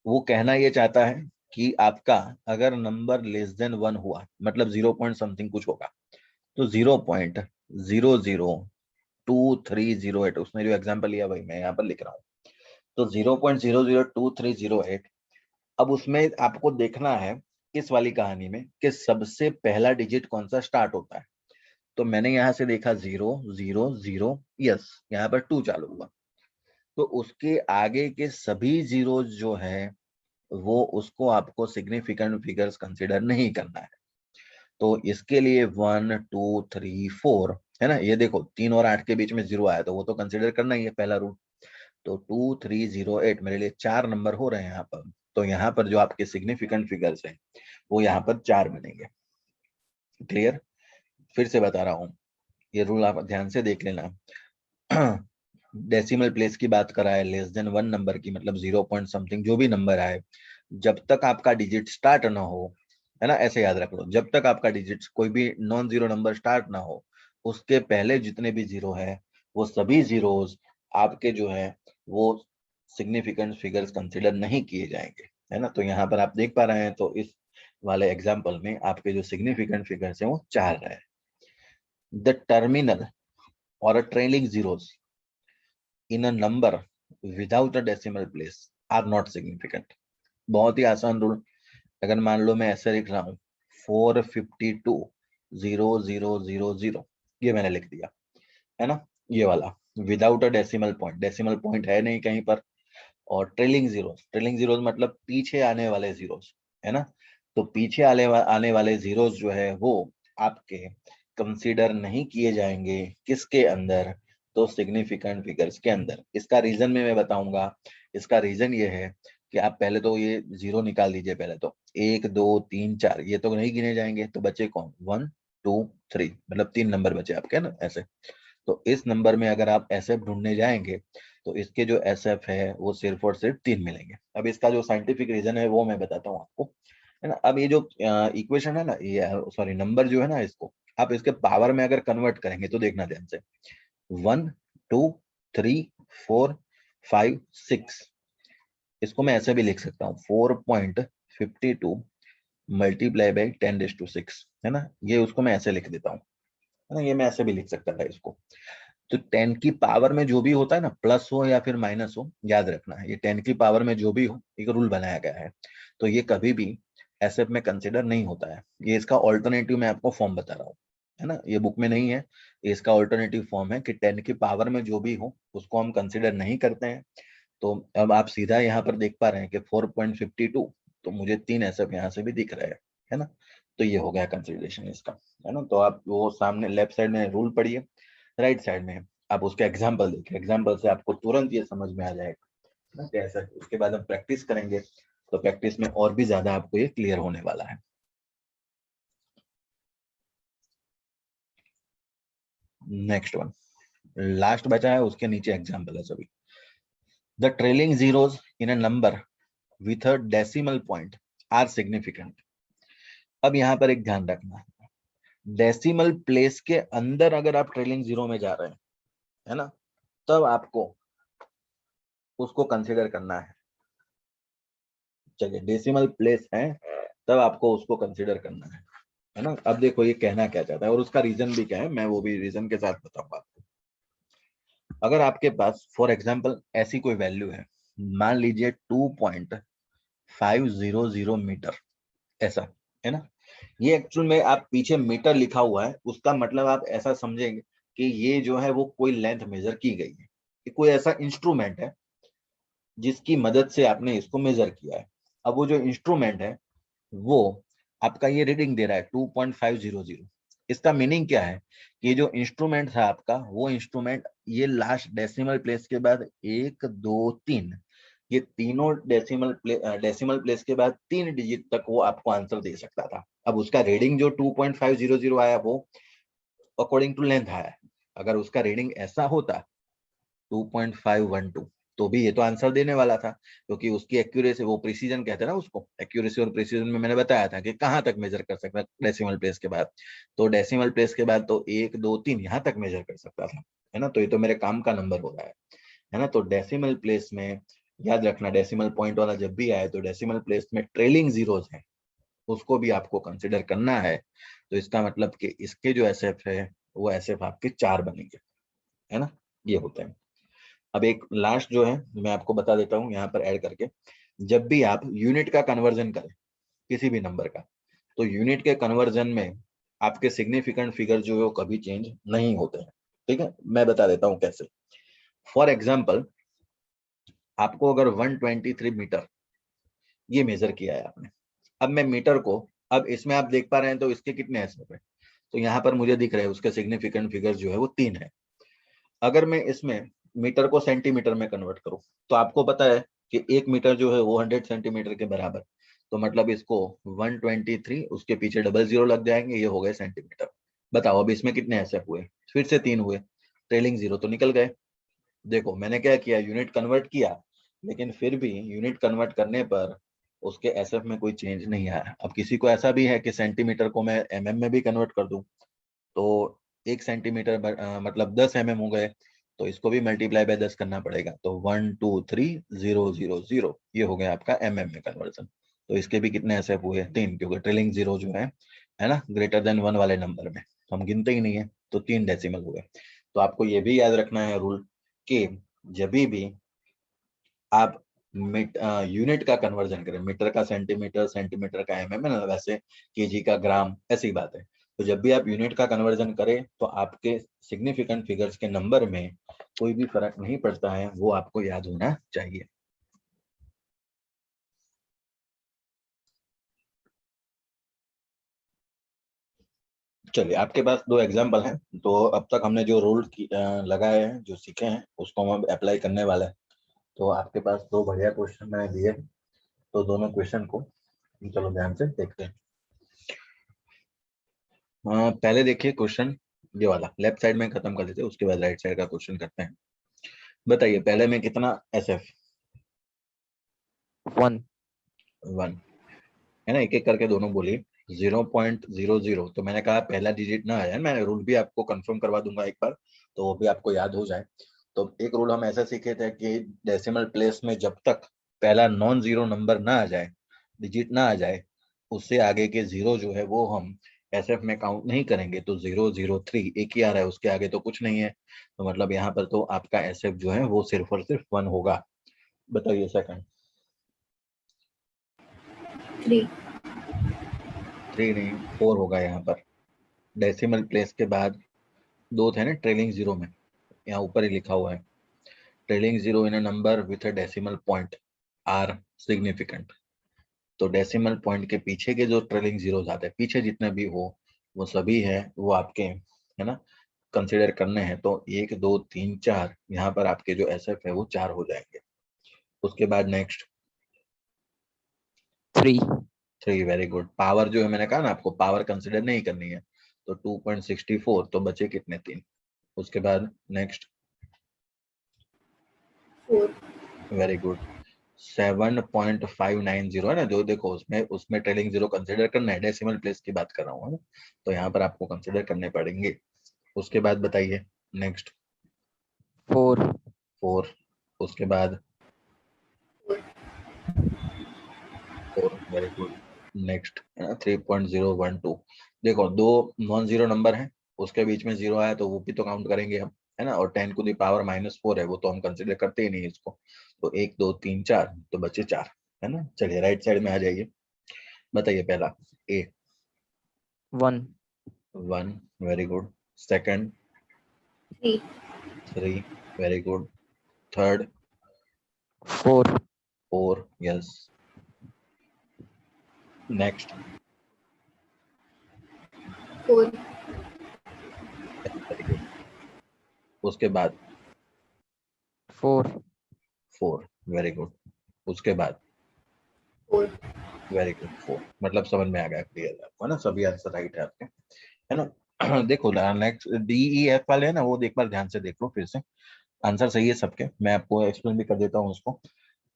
वो कहना ये चाहता है कि आपका अगर नंबर लेस देन 1 हुआ, मतलब 0 पॉइंट समथिंग कुछ होगा, तो 0.002308, उसने जो एग्जाम्पल लिया वही मैं यहाँ पर लिख रहा हूँ। तो 0.002308, अब उसमें आपको देखना है इस वाली कहानी में कि सबसे पहला डिजिट कौन सा स्टार्ट होता है। तो मैंने यहाँ से देखा 0 0 0, यस यहाँ पर 2 चालू हुआ, तो उसके आगे के सभी जीरो जो है वो उसको आपको सिग्निफिकेंट फिगर्स कंसिडर नहीं करना है। तो इसके लिए 1, 2, 3, 4, है ना। ये देखो 3 और 8 के बीच में 0 आया तो वो तो कंसिडर करना ही है, पहला रूल। तो 2, 3, 0, 8 मेरे लिए 4 नंबर हो रहे हैं यहाँ पर। तो यहाँ पर जो आपके सिग्निफिकेंट फिगर्स हैं वो यहाँ पर 4 बनेंगे। क्लियर? फिर से बता रहा हूँ, ये रूल आप ध्यान से देख लेना। डेसिमल प्लेस की बात करा है, लेस देन 1 नंबर की, मतलब 0 पॉइंट समथिंग जो भी नंबर आए, जब तक आपका डिजिट स्टार्ट ना हो, है ना, ऐसे याद रख लो, जब तक आपका डिजिट कोई भी नॉन जीरो नंबर स्टार्ट ना हो उसके पहले जितने भी जीरो है वो सभी जीरोस आपके जो है वो सिग्निफिकेंट फिगर्स कंसिडर नहीं किए जाएंगे, है ना। तो यहाँ पर आप देख पा रहे हैं, तो इस वाले एग्जाम्पल में आपके जो सिग्निफिकेंट फिगर्स हैं वो 4 रहे। द टर्मिनल और trailing zeros in a number without a decimal place are not significant. बहुत ही आसान रूल। अगर मान लो मैं ऐसे लिख रहा हूँ 452,0,0,0,0, ये मैंने लिख दिया, है ना, ये वाला without a decimal point, decimal point है नहीं कहीं पर। और ट्रेलिंग जीरोस मतलब पीछे आने वाले जीरोस, है ना। तो पीछे आने वाले जीरोस जो है वो आपके कंसीडर नहीं किए जाएंगे किसके अंदर, तो सिग्निफिकेंट फिगर्स के अंदर। इसका रीजन में मैं बताऊंगा। इसका रीजन ये है कि आप पहले तो ये जीरो निकाल दीजिए। पहले तो 1 2 3 4 ये तो नहीं गिने जाएंगे, तो बचे कौन, 1 2 3, मतलब 3 नंबर बचे आपके ना ऐसे। तो इस नंबर में अगर आप एसएफ ढूंढने जाएंगे तो इसके जो एसएफ है वो सिर्फ और सिर्फ 3 मिलेंगे। अब इसका जो साइंटिफिक रीजन है वो मैं बताता हूँ आपको, है ना। अब ये जो इक्वेशन है ना, ये सॉरी नंबर जो है ना, इसको आप इसके पावर में अगर कन्वर्ट करेंगे तो देखना ध्यान से, 1 2 3 4 5 6, इसको मैं ऐसे भी लिख सकता हूँ 4.52 मल्टीप्लाई बाई 10⁶, है ना। ये उसको मैं ऐसे लिख देता हूँ, है ना। ये मैं ऐसे भी लिख सकता था इसको। तो 10 की पावर में जो भी होता है ना, प्लस हो या फिर माइनस हो, याद रखना है ये 10 की पावर में जो भी हो, एक रूल बनाया गया है। तो ये कभी भी एसएफ में कंसिडर नहीं होता है। ये इसका ऑल्टरनेटिव मैं आपको फॉर्म बता रहा हूँ, है ना। ये बुक में नहीं है, ये इसका ऑल्टरनेटिव फॉर्म है कि 10 की पावर में जो भी हो उसको हम कंसिडर नहीं करते हैं। तो अब आप सीधा यहाँ पर देख पा रहे हैं कि 4.52, तो मुझे 3 एसएफ यहाँ से भी दिख रहे हैं, है ना। तो ये हो गया कंसिडरेशन इसका, है ना। तो आप वो सामने लेफ्ट साइड में रूल पढ़िए, राइट साइड में आप उसके एग्जाम्पल देखिए। एग्जाम्पल से आपको तुरंत ये समझ में आ जाएगा ना कैसा। उसके बाद हम प्रैक्टिस करेंगे, तो प्रैक्टिस में और भी ज्यादा आपको ये क्लियर होने वाला है। नेक्स्ट वन, लास्ट बचा है, उसके नीचे एग्जाम्पल है सभी। The trailing zeros in a number with a decimal point are significant. अब यहाँ पर एक ध्यान रखना, डेसिमल प्लेस के अंदर अगर आप ट्रेलिंग जीरो में जा रहे हैं, है ना, तब आपको उसको कंसिडर करना है। चलिए, डेसिमल प्लेस है तब आपको उसको कंसिडर करना है ना। अब देखो ये कहना क्या चाहता है और उसका रीजन भी क्या है, मैं वो भी रीजन के साथ बताऊंगा आपको। अगर आपके पास फॉर एग्जांपल ऐसी कोई वैल्यू है, मान लीजिए 2.500 मीटर, ऐसा, है ना। ये एक्चुअल में आप पीछे मीटर लिखा हुआ है, उसका मतलब आप ऐसा समझेंगे कि ये जो है वो कोई लेंथ मेजर की गई है, कि कोई ऐसा इंस्ट्रूमेंट है जिसकी मदद से आपने इसको मेजर किया है। अब वो जो इंस्ट्रूमेंट है वो आपका ये रीडिंग दे रहा है 2.500। इसका मीनिंग क्या है, ये जो इंस्ट्रूमेंट था आपका, वो इंस्ट्रूमेंट ये लास्ट डेसिमल प्लेस के बाद 1 2 3, ये तीनों डेसिमल प्लेस के बाद 3 डिजिट तक वो आपको आंसर दे सकता था। अब उसका रीडिंग जो 2.500 आया वो अकॉर्डिंग टू लेंथ आया है। अगर उसका रीडिंग ऐसा होता 2.512, तो भी ये तो आंसर देने वाला था, क्योंकि उसकी एक्यूरेसी, वो प्रिसीजन कहते हैं ना उसको, एक्यूरेसी और प्रिसीजन में मैंने बताया था कि कहाँ तक मेजर कर सकता है डेसिमल प्लेस के बाद। तो डेसिमल प्लेस के बाद तो 1 2 3 यहाँ तक मेजर कर सकता था, है ना। तो ये तो मेरे काम का नंबर हो रहा है ना। तो डेसिमल प्लेस में याद रखना, डेसिमल पॉइंट वाला जब भी आए तो डेसिमल प्लेस में ट्रेलिंग जीरोस है उसको भी आपको कंसिडर करना है। तो इसका मतलब कि इसके जो एसएफ है वो एसएफ आपके 4 बनेंगे, है ना। ये होते हैं। अब एक लास्ट जो है मैं आपको बता देता हूँ यहाँ पर ऐड करके, जब भी आप यूनिट का कन्वर्जन करें किसी भी नंबर का, तो यूनिट के कन्वर्जन में आपके सिग्निफिकेंट फिगर जो है वो कभी चेंज नहीं होते हैं। ठीक है, मैं बता देता हूँ कैसे। फॉर एग्जाम्पल, आपको अगर 123 मीटर ये मेजर किया है आपने, अब मैं मीटर को, अब इसमें आप देख पा रहे हैं तो इसके कितने एसएफ है, तो यहाँ पर मुझे दिख रहा है उसके सिग्निफिकेंट फिगर जो है वो 3 है। अगर मैं इसमें मीटर को सेंटीमीटर में कन्वर्ट करूं, तो आपको पता है कि 1 मीटर जो है वो 100 सेंटीमीटर के बराबर, तो मतलब इसको 123 उसके पीछे डबल जीरो लग जाएंगे, ये हो गए सेंटीमीटर। बताओ अब इसमें कितने ऐसे हुए, फिर से 3 हुए, ट्रेलिंग जीरो तो निकल गए। देखो मैंने क्या किया, यूनिट कन्वर्ट किया, लेकिन फिर भी यूनिट कन्वर्ट करने पर उसके एसएफ में कोई चेंज नहीं आया। अब किसी को ऐसा भी है कि सेंटीमीटर को मैं एमएम में भी कन्वर्ट कर दूं, तो 1 सेंटीमीटर मतलब 10 mm हो गए, तो इसको भी मल्टीप्लाई बाय 10 करना पड़ेगा। तो 1 2 3 0 0 0 ये हो गया आपका mm में कन्वर्जन। तो इसके भी कितने एसएफ हुए? 3, क्योंकि ट्रिलिंग जीरो जो है ना, ग्रेटर देन 1 वाले नंबर में हम गिनते ही नहीं है, तो 3 डेसिमल हो गए। तो आपको ये भी याद रखना है रूल कि जब भी आप यूनिट का कन्वर्जन करें, मीटर का सेंटीमीटर, सेंटीमीटर का एमएम, है ना, वैसे केजी का ग्राम, ऐसी बात है। तो जब भी आप यूनिट का कन्वर्जन करें तो आपके सिग्निफिकेंट फिगर्स के नंबर में कोई भी फर्क नहीं पड़ता है, वो आपको याद होना चाहिए। चलिए, आपके पास 2 एग्जाम्पल हैं, तो अब तक हमने जो रूल लगाए हैं, जो सीखे हैं, उसको हम अप्लाई करने वाले हैं। तो आपके पास 2 बढ़िया क्वेश्चन मैंने दिए, तो दोनों क्वेश्चन को चलो ध्यान से देखते हैं। पहले देखिए क्वेश्चन, ये वाला लेफ्ट साइड में खत्म कर देते हैं, उसके बाद राइट साइड का क्वेश्चन करते हैं। बताइए पहले में कितना एसएफ? 1 1 है ना, एक एक करके दोनों बोलिए। 0.00, तो मैंने कहा पहला डिजिट ना आया, मैंने रूल भी आपको कंफर्म करवा दूंगा एक बार, तो वो भी आपको याद हो जाए। तो एक रूल हम ऐसा सीखे थे कि डेसिमल प्लेस में जब तक पहला नॉन जीरो नंबर ना आ जाए, डिजिट ना आ जाए, उससे आगे के जीरो जो है वो हम एसएफ में काउंट नहीं करेंगे। तो 003 एक ही आ रहा है, उसके आगे तो कुछ नहीं है, तो मतलब यहाँ पर तो आपका एसएफ जो है वो सिर्फ और सिर्फ 1 होगा। बताइए सेकंड। 3 3 नहीं, 4 होगा यहाँ पर। डेसिमल प्लेस के बाद दो थे ना ट्रेलिंग जीरो में, यहाँ ऊपर ही लिखा हुआ है, trailing zero in a number with a decimal point are significant. तो डेसिमल पॉइंट के पीछे के जो ट्रेलिंग जीरोस आते हैं, पीछे जितने भी हो, वो सभी है वो आपके, है ना, कंसिडर करने हैं। तो 1 2 3 4 यहाँ पर आपके जो एसएफ है वो 4 हो जाएंगे। उसके बाद नेक्स्ट 3 3, वेरी गुड। पावर जो है, मैंने कहा ना आपको पावर कंसिडर नहीं करनी है, तो 2.64, तो बचे कितने? 3। उसके बाद नेक्स्ट 4 वेरी गुड। 7.590 है ना, जो देखो उसमें उसमें ट्रेलिंग जीरो कंसिडर करना है, डेसिमल प्लेस की बात कर रहा हूँ, है ना, तो यहाँ पर आपको कंसिडर करने पड़ेंगे। उसके बाद बताइए नेक्स्ट 4 4। उसके बाद 4, वेरी गुड। नेक्स्ट 3.012। देखो दो नॉन जीरो नंबर है, उसके बीच में जीरो आया तो वो भी तो काउंट करेंगे हम, है ना, और 10 टू द पावर -4 है, वो तो हम कंसिडर करते ही नहीं इसको। तो 1 2 3 4, तो बचे 4, है ना। चलिए राइट साइड में आ जाइए। बताइए पहला ए। 1 1, very good. Second 3 3, very good. Third 4 4, yes. Next 4 very good. उसके बाद 4 4, वेरी गुड। उसके बाद 4 वेरी गुड 4, मतलब समझ में आ गया, क्लियर आपको, है ना, सभी आंसर राइट है आपके, है ना। देखो नेक्स्ट डी ई एफ वाले है ना, वो एक बार ध्यान से देख लो फिर से, आंसर सही है सबके, मैं आपको एक्सप्लेन भी कर देता हूँ उसको।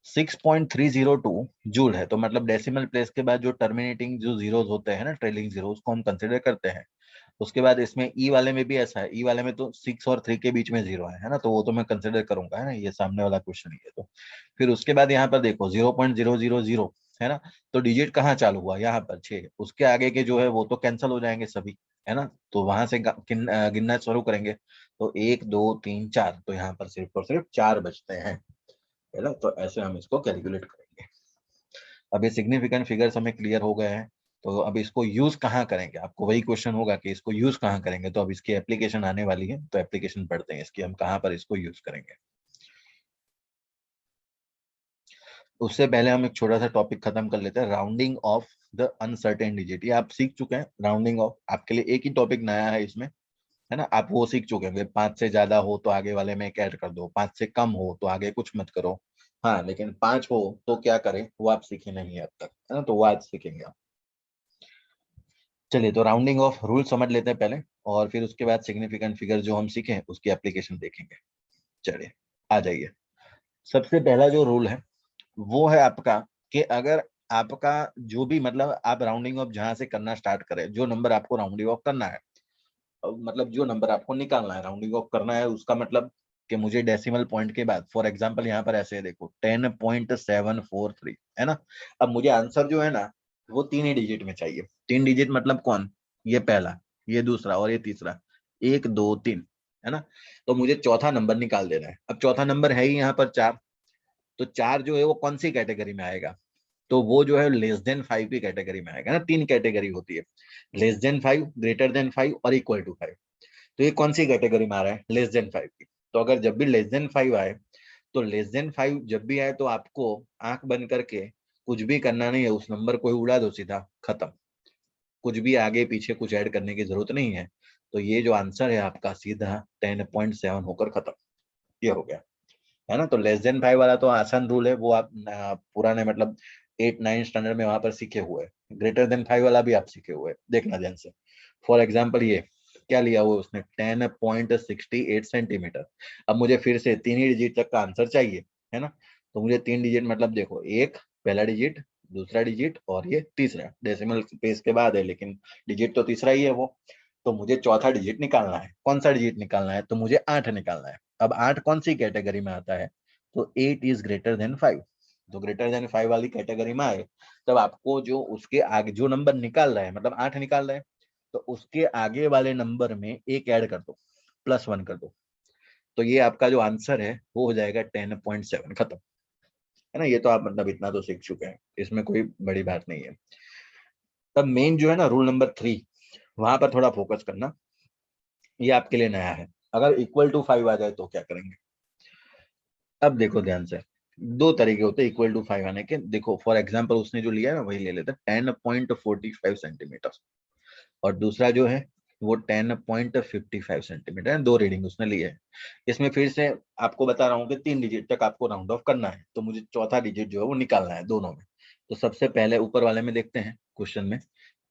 6.302 जूल है, तो मतलब डेसिमल प्लेस के बाद जो टर्मिनेटिंग जो जीरोस होते हैं ना, ट्रेलिंग जीरो, उसको हम कंसिडर करते हैं। उसके बाद इसमें ई वाले में भी ऐसा है, ई वाले में तो 6 और 3 के बीच में जीरो है ना, तो वो तो मैं कंसिडर करूंगा, है ना, ये सामने वाला क्वेश्चन ही है। तो फिर उसके बाद यहाँ पर देखो 0.000 है ना, तो डिजिट कहाँ चालू हुआ? यहाँ पर 6, उसके आगे के जो है वो तो कैंसिल हो जाएंगे सभी, है ना, तो वहां से गिनना शुरू करेंगे। तो 1 2 3 4, तो यहाँ पर सिर्फ और सिर्फ 4 बचते हैं, है ना, तो ऐसे हम इसको कैलकुलेट करेंगे। अब ये सिग्निफिकेंट फिगर्स हमें क्लियर हो गए हैं, तो अब इसको यूज कहाँ करेंगे, आपको वही क्वेश्चन होगा कि इसको यूज कहाँ करेंगे। तो अब इसकी एप्लीकेशन आने वाली है, तो एप्लीकेशन पढ़ते हैं इसकी, हम कहाँ पर इसको यूज करेंगे। उससे पहले हम एक छोटा सा टॉपिक खत्म कर लेते हैं, rounding off the uncertain digit. ये आप सीख चुके हैं, राउंडिंग ऑफ आपके लिए एक ही टॉपिक नया है इसमें, है ना, आप वो सीख चुके हैं। 5 से ज्यादा हो तो आगे वाले में एक ऐड कर दो, 5 से कम हो तो आगे कुछ मत करो, हाँ, लेकिन 5 हो तो क्या करें वो आप सीखे नहीं है अब तक, है ना, तो वो आज सीखेंगे आप। चलिए, तो राउंडिंग ऑफ रूल समझ लेते हैं पहले, और फिर उसके बाद सिग्निफिकेंट फिगर जो हम सीखे उसकी एप्लीकेशन देखेंगे। चलिए आ जाइए। सबसे पहला जो रूल है वो है आपका कि अगर आपका जो भी मतलब आप राउंडिंग ऑफ जहां से करना स्टार्ट करें, जो नंबर आपको राउंडिंग ऑफ करना है, मतलब जो नंबर आपको निकालना है, राउंडिंग ऑफ करना है, उसका मतलब कि मुझे डेसिमल पॉइंट के बाद, फॉर एग्जांपल यहाँ पर ऐसे है, देखो 10.743 है ना। अब मुझे आंसर जो है ना वो 3 ही डिजिट में चाहिए। 3 डिजिट मतलब कौन, ये पहला, ये दूसरा और ये तीसरा, 1 2 3 है ना। तो मुझे चौथा नंबर निकाल देना है। अब चौथा नंबर है ही यहाँ पर 4, तो 4 जो है वो कौन सी कैटेगरी में आएगा, तो वो जो है लेस देन 5 की कैटेगरी में आएगा ना। 3 कैटेगरी होती है, लेस देन 5, ग्रेटर देन 5 और इक्वल टू 5। तो ये कौन सी कैटेगरी में आ रहा है, लेस देन 5 की। तो अगर जब भी लेस देन 5 आए, तो लेस देन 5 जब भी आए तो आपको आंख बंद करके कुछ भी करना नहीं है, उस नंबर को ही उड़ा दो सीधा, खत्म। कुछ भी आगे पीछे कुछ ऐड करने की जरूरत नहीं है। तो ये जो आंसर है आपका सीधा 10.7 होकर खत्म, ये हो गया है ना। तो लेस देन 5 वाला तो आसान रूल है, वो आप पुराने मतलब 8 9 स्टैंडर्ड में वहां पर सीखे हुए। ग्रेटर देन 5 वाला भी आप सीखे हुए, देखना ध्यान से। फॉर एग्जाम्पल ये क्या लिया हुआ उसने, 10.68 सेंटीमीटर। अब मुझे फिर से 3 ही डिजिट तक का आंसर चाहिए, है ना। तो मुझे 3 डिजिट मतलब देखो, एक पहला डिजिट, दूसरा डिजिट और ये तीसरा, डेसिमल प्लेस के बाद है लेकिन डिजिट तो तीसरा ही है वो। तो मुझे चौथा डिजिट निकालना है। कौन सा डिजिट निकालना है, तो मुझे 8 निकालना है। अब 8 कौन सी कैटेगरी में आता है, तो 8 इज ग्रेटर देन 5। तो ग्रेटर देन 5 वाली कैटेगरी में आए, तब आपको जो उसके आगे जो नंबर निकाल रहा है, मतलब 8 निकाल रहा है, तो उसके आगे वाले नंबर में एक ऐड कर दो, +1 कर दो। तो ये आपका जो आंसर है वो हो जाएगा 10.7, खत्म, है ना। ये तो आप मतलब इतना तो सीख चुके हैं, इसमें कोई बड़ी बात नहीं है। तब मेन जो है ना रूल नंबर 3, वहां पर थोड़ा फोकस करना, ये आपके लिए नया है। अगर इक्वल टू 5 आ जाए तो क्या करेंगे। अब देखो ध्यान से, दो तरीके होते हैं इक्वल टू 5 आने के। देखो फॉर एग्जांपल उसने जो लिया है ना वही ले लेते, 10.45 सेंटीमीटर, और दूसरा जो है वो 10.55 सेंटीमीटर है। दो रीडिंग उसने ली है। इसमें फिर से आपको बता रहा हूँ कि 3 डिजिट तक आपको राउंड ऑफ करना है, तो मुझे चौथा डिजिट जो है वो निकालना है दोनों में। तो सबसे पहले ऊपर वाले में देखते हैं क्वेश्चन में,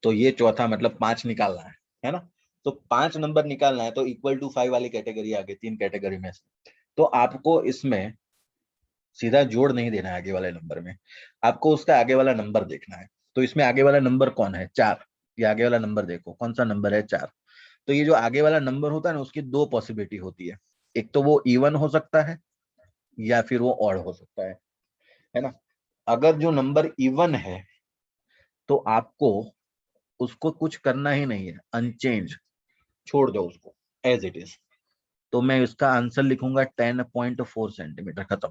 तो ये चौथा मतलब 5 निकालना है ना। तो 5 नंबर निकालना है, तो इक्वल टू 5 वाली कैटेगरी आ गई 3 कैटेगरी में से। तो आपको इसमें सीधा जोड़ नहीं देना है आगे वाले नंबर में, आपको उसका आगे वाला नंबर देखना है। तो इसमें आगे वाला नंबर कौन है, 4। ये आगे वाला नंबर देखो कौन सा नंबर है, 4। तो ये जो आगे वाला नंबर होता है ना, उसकी दो पॉसिबिलिटी होती है। एक तो वो इवन हो सकता है या फिर वो ऑड हो सकता है ना। अगर जो नंबर इवन है तो आपको उसको कुछ करना ही नहीं है, अनचेंज छोड़ दो उसको एज इट इज। तो मैं इसका आंसर लिखूंगा 10.4 सेंटीमीटर, खत्म,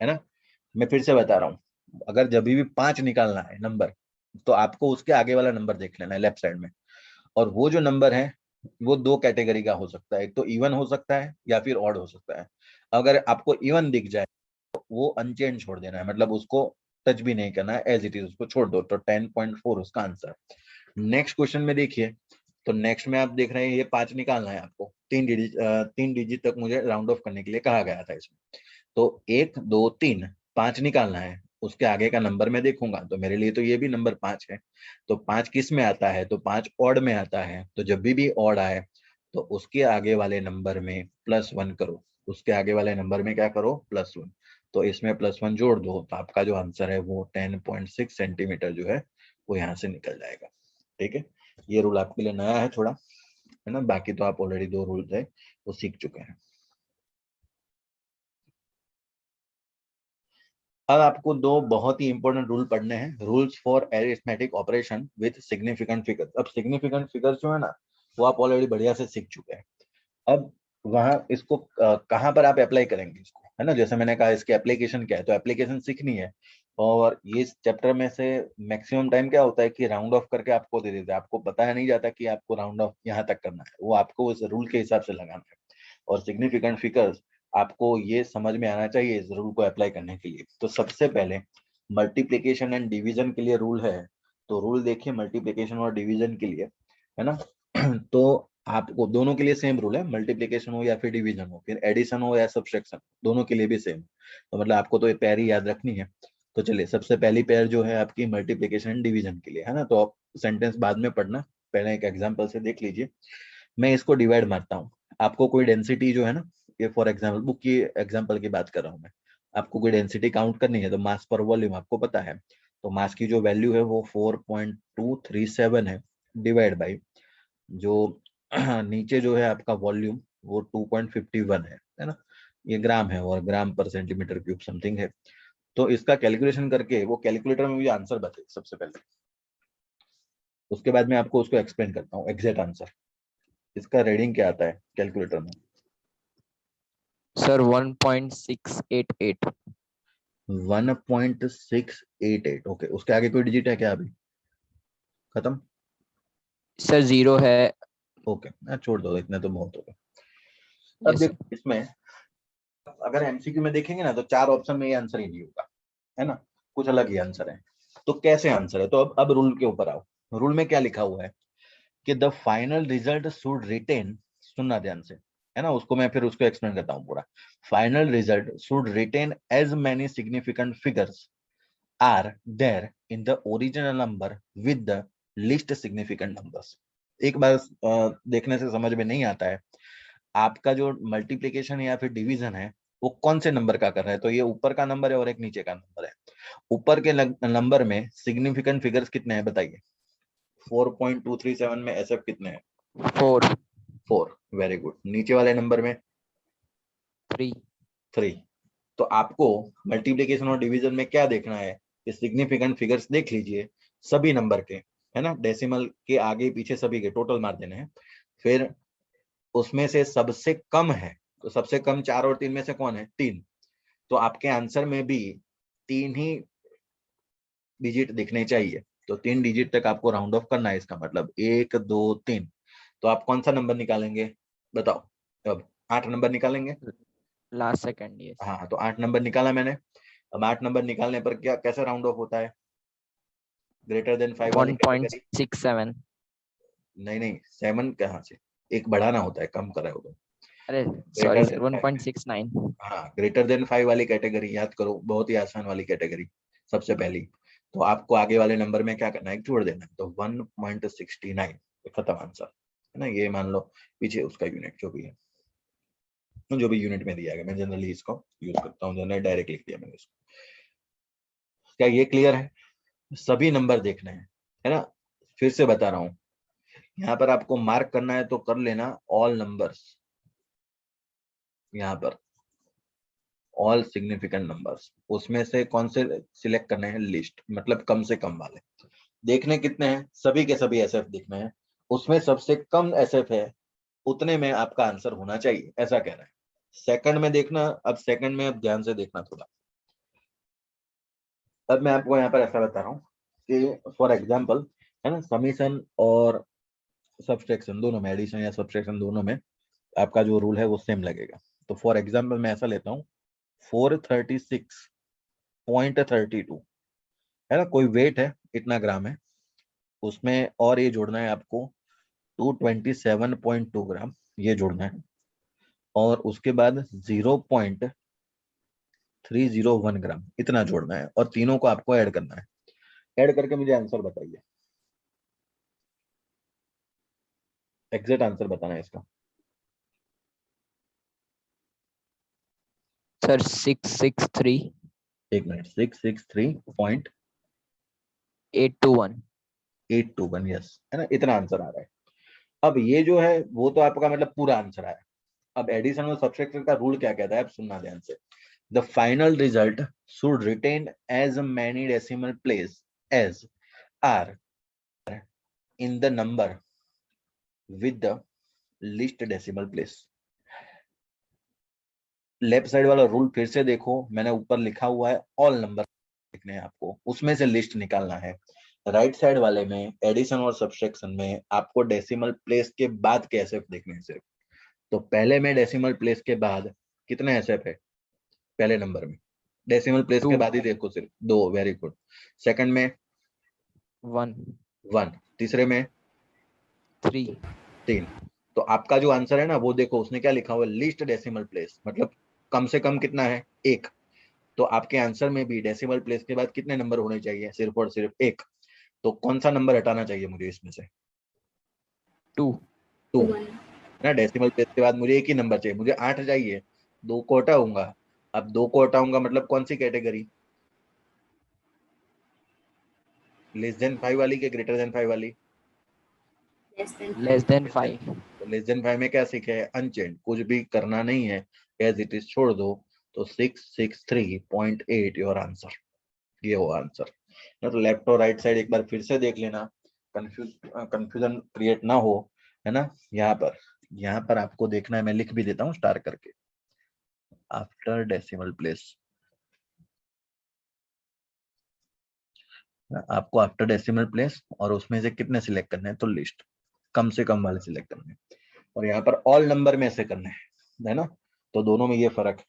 है ना। मैं फिर से बता रहा हूँ, अगर जब भी 5 निकालना है नंबर, तो आपको उसके आगे वाला नंबर देख लेना है लेफ्ट साइड में। और वो जो नंबर है वो दो कैटेगरी का हो सकता है, एक तो इवन हो सकता है या फिर ऑड हो सकता है। अगर आपको इवन दिख जाए तो वो अनचेंज छोड़ देना है, मतलब उसको टच भी नहीं करना है, एज इट इज उसको छोड़ दो। तो 10.4 उसका आंसर। नेक्स्ट क्वेश्चन में देखिए, तो नेक्स्ट में आप देख रहे हैं ये 5 निकालना है आपको, 3 डिजिट तक मुझे राउंड ऑफ करने के लिए कहा गया था इसमें। तो 1 2 3 5 निकालना है, उसके आगे का नंबर मैं देखूंगा, तो मेरे लिए तो ये भी नंबर 5 है। तो 5 किस में आता है, तो 5 ऑड में आता है। तो जब भी ऑड आए तो उसके आगे वाले नंबर में +1 करो, उसके आगे वाले नंबर में क्या करो, +1। तो इसमें +1 जोड़ दो, तो आपका जो आंसर है वो 10.6 सेंटीमीटर जो है वो यहाँ से निकल जाएगा। ठीक है, ये रूल आपके लिए नया है थोड़ा, है ना। बाकी तो आप ऑलरेडी 2 रूल है वो सीख चुके हैं। अब आपको दो बहुत ही इंपॉर्टेंट रूल पढ़ने हैं, rules for arithmetic operation with significant figures. अब सिग्निफिकेंट फिगर्स जो है ना वो आप ऑलरेडी बढ़िया से सीख चुके हैं। अब वहां इसको कहाँ पर आप अप्लाई करेंगे इसको, है ना। जैसे मैंने कहा इसकी एप्लीकेशन क्या है, तो एप्लीकेशन सीखनी है। और ये चैप्टर में से मैक्सिमम टाइम क्या होता है कि राउंड ऑफ करके आपको दे देते हैं, आपको पता है नहीं जाता कि आपको राउंड ऑफ यहाँ तक करना है, वो आपको उस रूल के हिसाब से लगाना है। और सिग्निफिकेंट फिगर्स आपको ये समझ में आना चाहिए इस रूल को अप्लाई करने के लिए। तो सबसे पहले मल्टीप्लीकेशन एंड डिवीजन के लिए रूल है। तो रूल देखिए मल्टीप्लीकेशन और डिवीजन के लिए, है ना। तो आपको दोनों के लिए सेम रूल है, मल्टीप्लीकेशन हो या फिर डिवीजन हो, फिर एडिशन हो या सब्सट्रैक्शन, दोनों के लिए भी सेम। तो मतलब आपको तो ये पेयर ही याद रखनी है। तो चलिए सबसे पहली पेयर जो है आपकी मल्टीप्लीकेशन एंड डिवीजन के लिए, है ना। तो आप सेंटेंस बाद में पढ़ना, पहले एक एग्जांपल से देख लीजिए। मैं इसको डिवाइड मारता हूँ। आपको कोई डेंसिटी जो है ना, ये फॉर एग्जाम्पल बुक की एग्जाम्पल की बात कर रहा हूँ मैं, आपको कोई डेंसिटी काउंट करनी है, तो मास पर वॉल्यूम आपको पता है। तो मास की जो वैल्यू है वो 4.237 है, डिवाइड बाई जो नीचे जो है आपका वॉल्यूम वो 2.51 है ना, ये ग्राम है और ग्राम पर सेंटीमीटर क्यूब समथिंग है। तो इसका कैलकुलेशन करके वो कैलकुलेटर में मुझे आंसर बताइए सबसे पहले, उसके बाद मैं आपको उसको एक्सप्लेन करता हूँ एग्जैक्ट आंसर। इसका रीडिंग क्या आता है कैलकुलेटर में? सर 1.688। 1.688। ओके, उसके आगे कोई डिजिट है क्या अभी? खत्म? सर 0 है। ओके, छोड़ दो, इतने तो बहुत हो गए। अब यस देखो सर। इसमें अगर एमसीक्यू में देखेंगे ना तो 4 ऑप्शन में ये आंसर ही नहीं होगा, है ना, कुछ अलग ही आंसर है। तो कैसे आंसर है? तो अब रूल के ऊपर आओ। रूल में क्या लिखा हुआ है कि the final result should retain, सुनना ध्यान से, है ना, उसको मैं फिर उसको एक्सप्लेन करता हूँ पूरा। Final result should retain as many significant figures are there in the original number with the least significant numbers. एक बार देखने से समझ में नहीं आता है आपका जो मल्टीप्लिकेशन या फिर डिवीजन है वो कौन से नंबर का कर रहा है। तो ये ऊपर का नंबर है और एक नीचे का नंबर है। ऊपर के नंबर में सिग्निफिकेंट फिगर्स कितने हैं बताइए? 4.237 में एसएफ कितने हैं? 4। 4। Very good. नीचे वाले नंबर में 3। 3। तो आपको मल्टीप्लिकेशन और डिवीजन में क्या देखना है कि सिग्निफिकेंट फिगर्स देख लीजिए सभी नंबर के, है ना, डेसिमल के आगे पीछे सभी के टोटल मार देने हैं। फिर उसमें से सबसे कम है, तो सबसे कम 4 और 3 में से कौन है? 3। तो आपके आंसर में भी 3 ही डिजिट दिखने चाहिए। तो 3 डिजिट तक आपको राउंड ऑफ करना है, इसका मतलब 1 2 3। तो आप कौन सा नंबर निकालेंगे बताओ? अब 8 नंबर निकालेंगे। Last second. यस। हाँ, तो 8 नंबर निकाला मैंने। अब 8 नंबर निकालने पर क्या कैसे राउंड ऑफ होता है? ग्रेटर देन 5 वाली कैटेगरी? 1.67। नहीं नहीं, 7 कहाँ से? एक बढ़ाना होता है, कम करा होगा। अरे सॉरी ग्रेटर सर, देन 5। 1.69। हाँ, ग्रेटर देन 5 वाली कैटेगरी याद करो, बहुत ही आसान वाली कैटेगरी सबसे पहली। तो आपको आगे वाले नंबर में क्या करना है? जोड़ देना है। तो 1.69 खत्म आंसर, है ना। ये मान लो पीछे उसका यूनिट जो भी है, जो भी यूनिट में दिया गया, मैं जनरली इसको यूज करता हूँ, जनरली डायरेक्ट लिख दिया मैंने इसको। क्या ये क्लियर है? सभी नंबर देखने हैं, है ना। फिर से बता रहा हूँ, यहाँ पर आपको मार्क करना है तो कर लेना ऑल नंबर्स, यहाँ पर ऑल सिग्निफिकेंट नंबर्स। उसमें से कौन से सिलेक्ट करने हैं? लिस्ट, मतलब कम से कम वाले। देखने कितने हैं? सभी के सभी एसएफ देखने हैं। उसमें सबसे कम एसएफ है उतने में आपका आंसर होना चाहिए, ऐसा कह रहा है। सेकंड में देखना, अब सेकंड में अब ध्यान से देखना थोड़ा। अब मैं आपको यहाँ पर ऐसा बता रहा हूँ कि फॉर एग्जाम्पल, है ना, समीशन और सब्सट्रैक्शन दोनों में, एडिशन या सब्सट्रैक्शन दोनों में आपका जो रूल है वो सेम लगेगा। तो फॉर एग्जाम्पल मैं ऐसा लेता हूँ 436.32, है ना, कोई वेट है इतना ग्राम है, उसमें और ये जोड़ना है आपको 227.2 ग्राम, ये जोड़ना है। और उसके बाद 0.301 ग्राम इतना जोड़ना है, और तीनों को आपको ऐड करना है। ऐड करके मुझे आंसर बताइए, एग्जैक्ट आंसर बताना है इसका। सर 663 एक मिनट, 663.821, 821। यस, है ना, इतना आंसर आ रहा है। अब ये जो है वो तो आपका मतलब पूरा आंसर आया। अब एडिशन और सब्सट्रैक्शन का रूल क्या कहता है, अब सुनना ध्यान से। The final result should retain as many decimal place as are in the number with the least decimal place. Left side वाला रूल फिर से देखो, मैंने ऊपर लिखा हुआ है ऑल नंबर लिखने हैं आपको, उसमें से लिस्ट निकालना है। राइट साइड वाले में एडिशन और सब्सट्रैक्शन में आपको डेसिमल प्लेस के बाद के एसएफ देखने हैं सिर्फ। तो पहले में डेसिमल प्लेस के बाद कितने एसएफ है? पहले नंबर में डेसिमल प्लेस 2। के बाद ही देखो सिर्फ 2, वेरी गुड। सेकंड में 1। 1, तीसरे में 3। 3। तो आपका जो आंसर है ना वो देखो, उसने क्या लिखा हुआ है? लीस्ट डेसिमल प्लेस, मतलब कम से कम कितना है? 1। तो आपके आंसर में भी डेसिमल प्लेस के बाद कितने नंबर होने चाहिए? सिर्फ और सिर्फ 1। तो कौन सा नंबर हटाना चाहिए मुझे इसमें से? 2। 2 1 ना, डेसिमल प्लेस के बाद मुझे एक ही नंबर चाहिए, मुझे 8 चाहिए। 2 को हटाऊंगा। अब 2 को हटाऊंगा मतलब कौन सी कैटेगरी? लेस देन 5 वाली के ग्रेटर देन 5 वाली? less than less 5. देन तो 5। तो लेस देन 5 में क्या सीखे हैं, अनचेंज, कुछ भी करना नहीं है, एज इट इज छोड़ दो, तो 663.8 योर आंसर, ये होगा आंसर। तो लेफ्ट और राइट साइड एक बार फिर से देख लेना, कंफ्यूजन क्रिएट ना हो, है ना। यहाँ पर आपको देखना है, मैं लिख भी देता हूँ स्टार करके, आफ्टर डेसिमल प्लेस, आपको आफ्टर डेसिमल प्लेस और उसमें से कितने सिलेक्ट करने हैं, तो लिस्ट कम से कम वाले सिलेक्ट करने हैं, और यहाँ पर ऑल नंबर में से करने हैं, है ना। तो दोनों में ये फर्क है,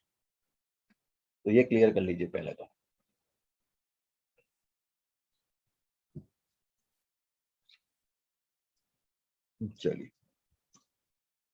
तो ये क्लियर कर लीजिए पहले तो। चलिए